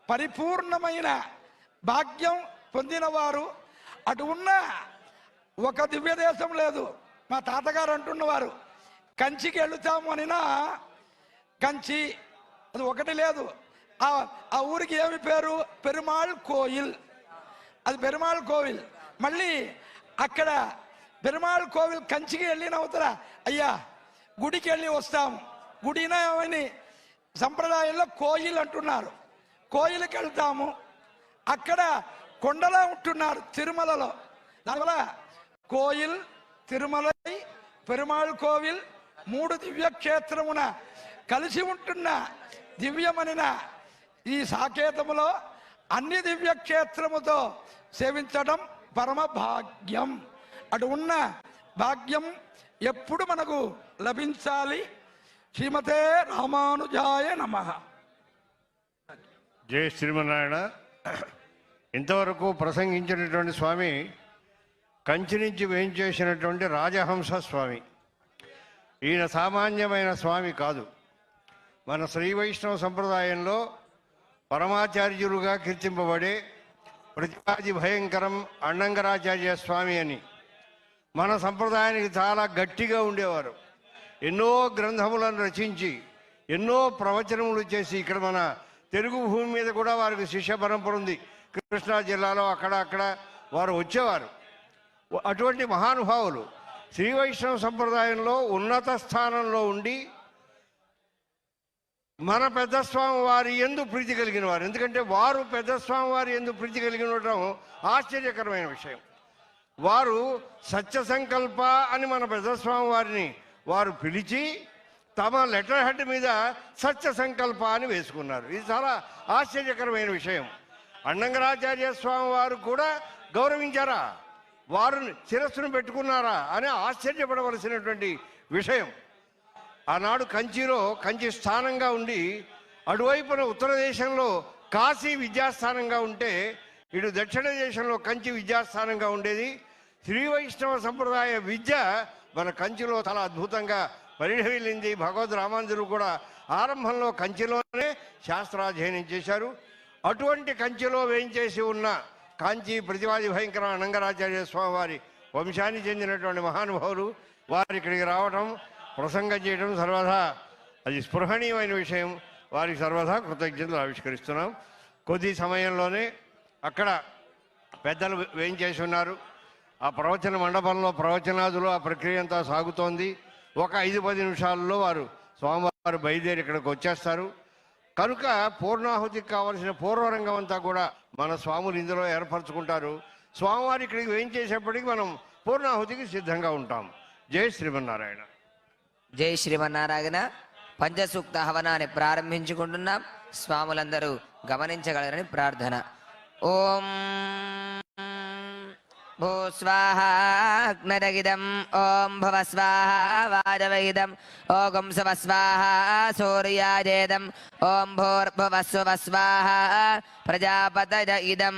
పరిపూర్ణమైన భాగ్యం పొందినవారు. అటు ఉన్న ఒక దివ్య దేశం లేదు. మా తాతగారు అంటున్నవారు, కంచికి వెళుతాము అనినా కంచి అది ఒకటి లేదు. ఆ ఊరికి ఏమి పేరు? పెరుమాళ్ కోయిల్. అది పెరుమాళ్ కోవిల్. మళ్ళీ అక్కడ పెరుమాళ్ కోవిల్ కంచికి వెళ్ళిన అవతల అయ్యా గుడికి వెళ్ళి వస్తాము. గుడిన ఏమని సంప్రదాయంలో కోయిల్ అంటున్నారు. కోయిల్కి వెళ్తాము. అక్కడ కొండలో ఉంటున్నారు తిరుమలలో. దానివల్ల కోయిల్, తిరుమలై, పెరుమాళ్ కోవిల్ 3 దివ్యక్షేత్రమున కలిసి ఉంటున్న దివ్యమనిన ఈ సాకేతములో అన్ని దివ్యక్షేత్రముతో సేవించడం పరమ భాగ్యం. అటు ఉన్న భాగ్యం ఎప్పుడు మనకు లభించాలి. శ్రీమతే రామానుజాయ నమః. జై శ్రీమన్నారాయణ. ఇంతవరకు ప్రసంగించినటువంటి స్వామి కంచి నుంచి వేయించేసినటువంటి రాజహంస స్వామి. ఈయన సామాన్యమైన స్వామి కాదు. మన శ్రీ వైష్ణవ సంప్రదాయంలో పరమాచార్యులుగా కీర్తింపబడే ప్రతిపాది భయంకరం అన్నంగరాచార్య స్వామి అని మన సంప్రదాయానికి చాలా గట్టిగా ఉండేవారు. ఎన్నో గ్రంథములను రచించి ఎన్నో ప్రవచనములు చేసి ఇక్కడ మన తెలుగు భూమి మీద కూడా వారికి శిష్య పరంపర ఉంది. కృష్ణా జిల్లాలో అక్కడ వారు వచ్చేవారు. అటువంటి మహానుభావులు శ్రీ వైష్ణవ సంప్రదాయంలో ఉన్నత స్థానంలో ఉండి మన పెద్దస్వామి వారి యందు ప్రీతి కలిగిన వారు. ఎందుకంటే వారు పెద్దస్వామి వారి యందు ప్రీతి కలిగి ఉండటం ఆశ్చర్యకరమైన విషయం. వారు సత్య సంకల్ప అని మన పెద్దస్వామి వారిని వారు పిలిచి తమ లెటర్ హెడ్ మీద సత్య సంకల్ప అని వేసుకున్నారు. ఇది చాలా ఆశ్చర్యకరమైన విషయం. అన్నంగరాచార్య స్వామి వారు కూడా గౌరవించారా, వారు శిరస్సును పెట్టుకున్నారా అని ఆశ్చర్యపడవలసినటువంటి విషయం. ఆనాడు కంచిలో కంచి స్థానంగా ఉండి అటువైపున ఉత్తర దేశంలో కాశీ విద్యాస్థానంగా ఉంటే ఇటు దక్షిణ దేశంలో కంచి విద్యాస్థానంగా ఉండేది. శ్రీ వైష్ణవ సంప్రదాయ విద్య మన కంచిలో చాలా అద్భుతంగా పరిఢవిల్లింది. భగవద్ రామానుజులు కూడా ఆరంభంలో కంచిలోనే శాస్త్రాధ్యయనం చేశారు. అటువంటి కంచిలో వేయించేసి ఉన్న కాంచి ప్రతివాది భయంకర అనంగరాచార్య స్వామి వారి వంశానికి చెందినటువంటి మహానుభావులు వారు ఇక్కడికి రావడం, ప్రసంగం చేయడం సర్వదా అది స్పృహణీయమైన విషయం. వారికి సర్వదా కృతజ్ఞతలు ఆవిష్కరిస్తున్నాం. కొద్ది సమయంలోనే అక్కడ పెద్దలు వేయించేసి ఉన్నారు. ఆ ప్రవచన మండపంలో ప్రవచనాదులు ఆ ప్రక్రియ అంతా సాగుతోంది. ఒక 5-10 నిమిషాల్లో వారు స్వామివారు బయలుదేరి ఇక్కడికి వచ్చేస్తారు. కనుక పూర్ణాహుతికి కావలసిన పూర్వరంగం అంతా కూడా మన స్వాములు ఇందులో ఏర్పరచుకుంటారు. స్వామివారు ఇక్కడికి వేయించేసేప్పటికి మనం పూర్ణాహుతికి సిద్ధంగా ఉంటాం. జై శ్రీమన్నారాయణ. జై శ్రీమన్నారాయణ. పంచసూక్త హవనాన్ని ప్రారంభించుకుంటున్నాం. స్వాములందరూ గమనించగలరని ప్రార్థన. ఓం భూ స్వాహాగ్నరగిదం ఓం భవ స్వాహా వాజవైదం ఓం సవ స్వాహా సూర్యాజేదం ఓం భూర్భువస్వ స్వాహా ప్రజాపతయ ఇదం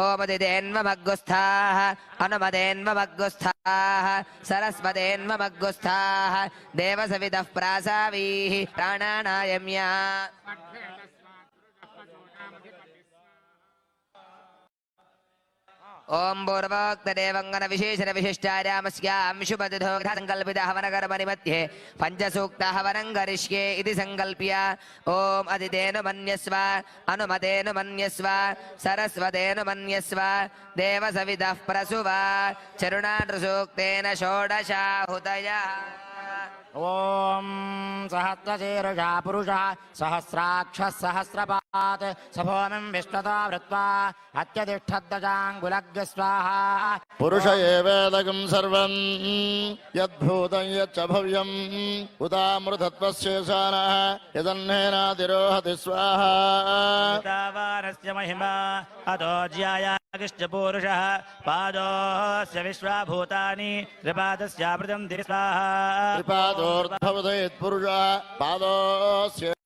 ఓమదిదేన్వమగ్గుస్థాః అనుమదేన్వమగ్గుస్థాః సరస్వతేన్వమగ్గుస్థాః దేవసవిదః ప్రాసావీః ప్రాణానాయమ్యా. ఓం పూర్వోక్త దేవంగన విశేషణ విశిష్టారామస్యాం శుభతిథోగ్ధ సంకల్పిత హవనకర్మణి మధ్యే పంచసూక్త హవనం కరిష్యే ఇది సంకల్ప్య ఓం అదితేను మన్యస్వ అనుమతేను మన్యస్వ సరస్వతేను మన్యస్వ దేవ సవితః ప్రసువ చరుణానృసూక్తేన షోడశాహుతయః ఓం సహస్రశీర్షా పురుషः సహస్రాక్షः సహస్రపాత్ సభూమిం విశ్వతో వృత్వా అత్యతిష్ఠద్దజాంగులగ్గ స్వాహా. పురుష ఏవేదకం సర్వం యద్భూతం యచ్చ భవ్యం ఉదామృతత్వశేషానః యదన్నేనాతిరోహతి స్వాహా. ఉదావారస్య మహిమా అతో జ్యాయాగిష్టపూరుషः పాదోస్య విశ్వాభూతాని త్రిపాదస్యామృతం దివి స్వాహా. త్రిపాదోర్ధవదేత్పురుషः పాదోస్యేహ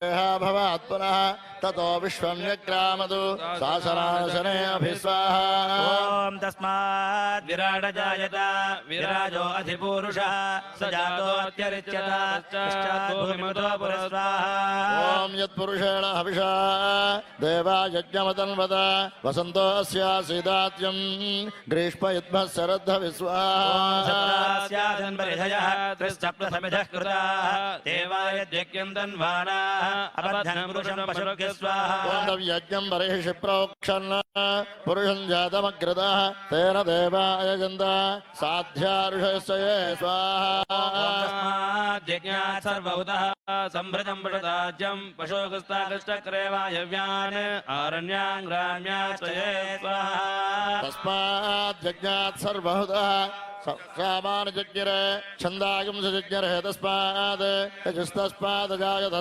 భవాత్ పునః తతో విశ్వం వ్యక్రామతు శాసనాశనే అభిస్వాహా. ఓం తస్మాత్ విరాట జాయత విరాజో అధిపూరుషः స జాతో అత్యరిచ్యత పశ్చాద్భూమిమతో పురస్వాహా. ఓం యత్పురుషేణ హవిషా దేవా యజ్ఞమతన్వత వసంతో అస్యాసీదాత్యం గ్రీష్మ యుద్మః శరద్ధ విశ్వాహా. స్యాదన్పరిధయః త్రిసప్తసమిధః కృతాః దేవాయ యజ్ఞం తన్వానాః అబద్ధం పురుషం పశుర్గ స్వాహా. ఓం యజ్ఞం బర్హిషి ప్రోక్షన్ పురుషం జాతమగ్రదః తేన దేవాయ జంద సాధ్యారుషస్యే స్వాహా. యజ్ఞాత్ సర్వభూతః సంభృతం పురుషాజ్యం పశోగస్తాకృష్టక్రే వాయవ్యాన్ ఆరణ్యాన్ గ్రామ్యాత్ స్వయే స్వాహా. తస్మాజ్ఞాత్ సర్వహుతః సామానజజ్ఞరే ఛందాగంసజజ్ఞరే తస్మాద్ యజుస్తస్మాదజాయత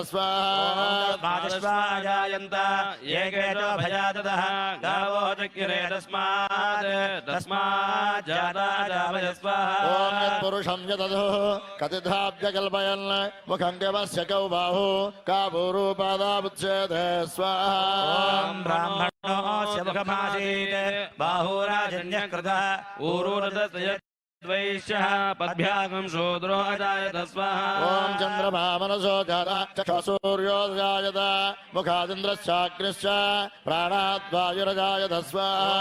స్వాహాయంత ఏకేతో భయాతతః గావో జగ్గిరే తస్మాత్ జాతాజావయ స్వాహా. ఓం యత్పురుషం యదధో కతిధాభ్యకల్పయన్ ముఖం గవస్య కౌ బాహు కాబూరూపాదాబుచ్ఛేదే స్వాహా. ఓం బ్రాహ్మణోస్య ముఖమాసీత్ బాహూరాజన్యకృతః ఊరూరదస్య ద్వైష్యః పద్భ్యాగం శూద్రో అజాయత స్వాహా. ఓం చంద్రమా మనసో జాత చక్షుసూర్యోజాయత ముఖాదింద్రశ్చాగ్నిశ్చ ప్రాణాద్వాయురజాయత స్వాహా.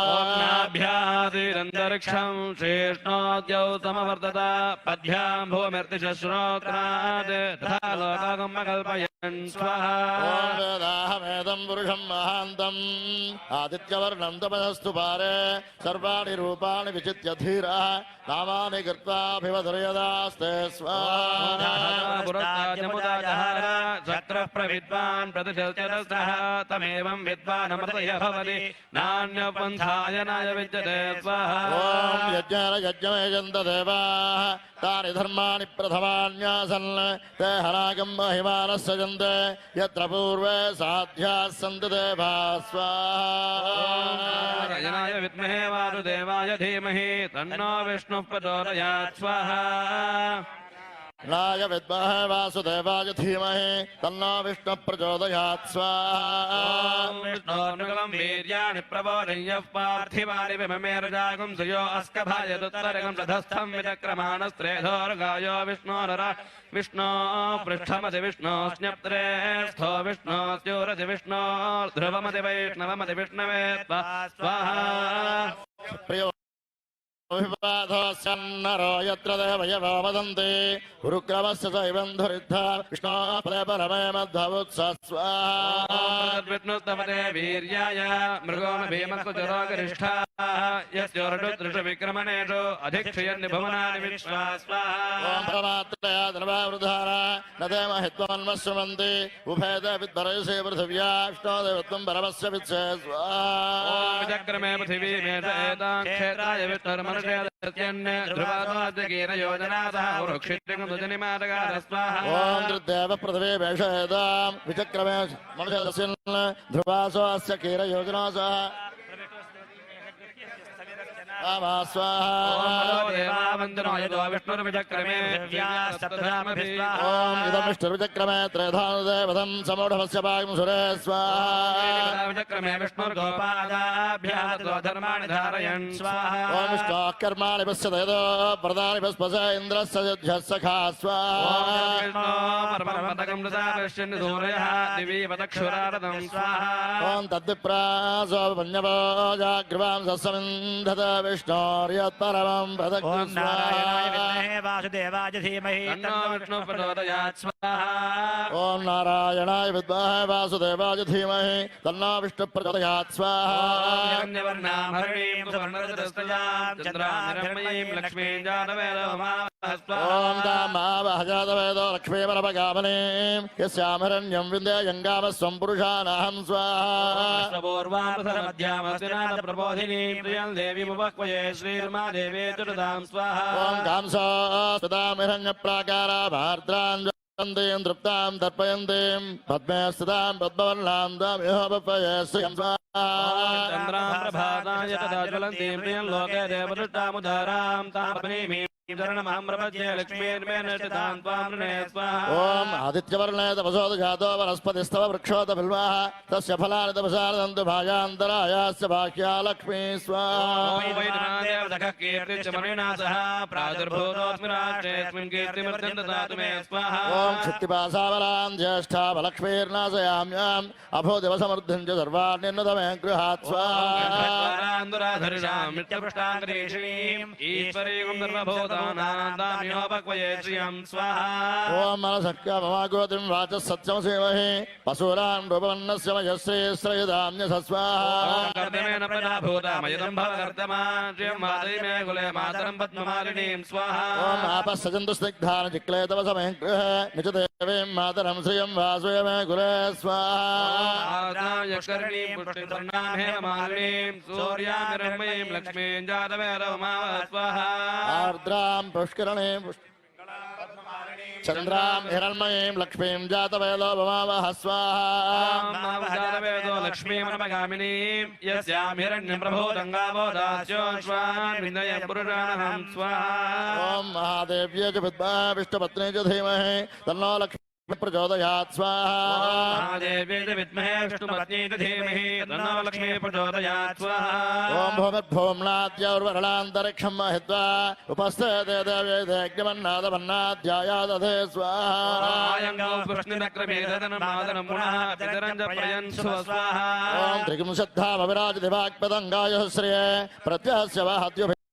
నాభ్యాదిరంతరిక్షం శ్రేష్ణోద్యౌ సమవర్తత పద్భ్యాం భూమిర్తిశ్రోత్రాత్ తథా లోకాగం కల్పయన్ స్వాహా. ఓం వేదాహమేదం పురుషం మహాంతం ఆదిత్యవర్ణం తపస్తు పారే సర్వాణి రూపాణి విచిత్య ధీరः నామాని కృత్వాభివదర్యదాస్తే స్వాహా. చక్రః ప్రవిద్వాన్ ప్రతిశస్యరస్తః తమేవం విద్వానమృతయ భవతి నాన్యపంథాయనాయ విద్యతే స్వాహా. ఓం యజ్ఞేన యజ్ఞమేజంత దేవాః తాని ధర్మాణి ప్రథమాన్యాసన్ తే హనాగం మహిమానః సజంతే యత్ర పూర్వే సాధ్యాः సంతు దేవాः స్వాహా. నారాయణాయ విద్మహే వాసుదేవాయ ధీమహి తన్నో విష్ణుః ప్రచోదయాత్ స్వాహా. నాయ విద్మహే వాసుదేవాయ ధీమహి తన్నో విష్ణుః ప్రచోదయాత్ స్వాహా. విష్ణోర్నుగం వీర్యాణి ప్రబోధయ్యః పార్థివాని విమమేర్జాగం సుయో అస్కభాయదుత్తరగం రథస్థం విచక్రమాణస్త్రేధోర్గాయో విష్ణో పృష్ఠమతి విష్ణో స్న్యప్త్రే స్థో విష్ణో స్యూరతి విష్ణో ధ్రువమతి వైష్ణవమతి విష్ణవే స్వాహా. ప్రియో వివాదోస్యన్నరో యత్ర దేవయవో వదంతి గురుక్రమస్య చైవం ధరిద్ధ విష్ణోః పదే పరమే మధ్వవుత్స స్వాహా. విష్ణుస్తవతే వీర్యాయ మృగోణ భీమకుచరోగరిష్ఠాః యస్యోర్డుదృష విక్రమణేషు అధిక్షయన్ని భువనాని విశ్వా స్వాహా. ఓం పరమాత్మయ ధర్మవృధార నదేమహిత్వమన్వశ్రమంతి ఉభయతే విద్వరయసే పృథివ్యా విష్ణో దేవత్వం పరమస్య విత్సే స్వాహా. విచక్రమే పృథివీ మేధ ఏతాం క్షేత్రాయ విష్ణుర్మనుష్యదత్యన్య ధ్రువాదాద్యకేన యోజనాతః వృక్షిత్రికం సుజనిమాతగార స్వాహా. ఓం ధృదేవ పృథివీ వేషయేదాం విచక్రమే మనుష్యదస్యన్ ధ్రువాసో అస్య కీర యోజనాసః స్వాహా. ఓం ఇదం విష్ణుర్విచక్రమే త్రేధానుదేవతం సమూఢమస్య భాగం సురే స్వాహా. విచక్రమే విష్ణుర్గోపాదాభ్యాధర్మాణి ధారయన్ స్వాహా. ఓం విష్ణోః కర్మాణి పశ్యతేదో వ్రతాని పస్పశ ఇంద్రస్య యుధ్యః సఖా స్వాహా. ఓం తద్విప్రాసో వన్యవో జాగ్రవాం సస్సమింధత विष्णोर्यत्परमं ॐ प्रदक्षिण नारायणाय स्वाहा विद्महे वासुदेवाय धीमहि तन्नो विष्णुः प्रचोदयात् स्वाहा ओम नारायणाय विद्महे वासुदेवाय धीमहि तन्नो विष्णुः प्रचोदयात् स्वाहा हिरण्यवर्णां हरिणीं सुवर्णरजतस्रजां चन्द्रां हिरण्मयीं लक्ष्मीं जानवेदो ओम दामावहजातवेदो लक्ष्मीवरपगामनीं यस्यां हिरण्यं विन्द्ययङ्गामस्वं पुरुषानहं स्वाहा प्रबोधिनीं प्रियं देवीमुपक्वये श्रीर्मा देवे चतुर्धां स्वाहा ओम कांसोस्तां हिरण्यप्राकाराभार्द्रां ज्वलन्तीं तृप्तां तर्पयन्तीं पद्मे स्थितां पद्मवर्णां दामिहोपपये श्रियं स्वाहा चन्द्रां प्रभाताय तदा ज्वलन्तीं प्रियं लोके देवदृष्टामुदारां तापनीमीं चरणमहं प्रपद्ये लक्ष्मीर्मेणष्टितां त्वां वृणे स्वाहा ओम आदित्यवर्णे तपसोद जातो वनस्पतिस्तव वृक्षोत बिल्वाः तस्य फलानि तपसानन्तु भागान्तरायास्य बाह्या लक्ष्मी स्वाहा प्रादुर्भूतोऽस्मि राष्ट्रेऽस्मिन् कीर्तिमर्दं ददातु मे स्वाहा ओम क्षितिपासावलां ज्येष्ठा लक्ष्मीर्नाशयाम्याम् अभो दिवसमर्धिं च सर्वाण्यन्नतमे गृहात् स्वाहा ईश्वरीं सर्वभूतानान्दाम्योपक्वये श्रियं स्वाहा ओम मनसख्या ममागोतिं वाचः सत्यं सेवहि पशूनां रूपवन्नस्य मयश्रेयस्रयदाम्य स्वाहा कर्दमेन प्रजाभूतामयदं भवकर्तमा श्रियं मातरि मे कुले मातरं पद्ममालिनीं स्वाहा ओम आपः सजन्तु स्निग्धान चिक्ले तव समय गृहे निज देवीं मातरं श्रियं वासुय मे कुले स्वाहा यक्षरणीं पुष्टितर्णां हेममालिनीं सूर्यां हिरण्मयीं लक्ष्मीं जातवेदोमा स्वाहा आर्द्रां पुष्करणीं चन्द्रां हिरण्मयीं लक्ष्मीं जातवेदो भवावः जातवेदो लक्ष्मीमनपगामिनीं यस्यां हिरण्यं प्रभूतङ्गावो दास्योश्वान् विन्दय पुरुषाणहं स्वाहा ओम महादेव्यै च विद्महे विष्णुपत्नी च धीमहि तन्नो लक्ष्मी प्रचोदयात् स्वाहा महादेव्यै च विद्महे विष्णुपत्नी च धीमहि तन्नो लक्ष्मी प्रचोदयात् स्वाहा ओम भूमिर्भूम्नाद्यौर्वरणान्तरिक्षं महित्वा उपस्थेते देव्यै देग्यमन्नादमन्नाद्यायादधे स्वाहा आयङ्गौ कृष्णनक्रमेदनं पुनः पितरं च प्रयन् स्वाहा ओम त्रिगुंशद्धामविराजदिवाक्पदङ्गायुः श्रिये प्रत्यहस्य वाहद्युः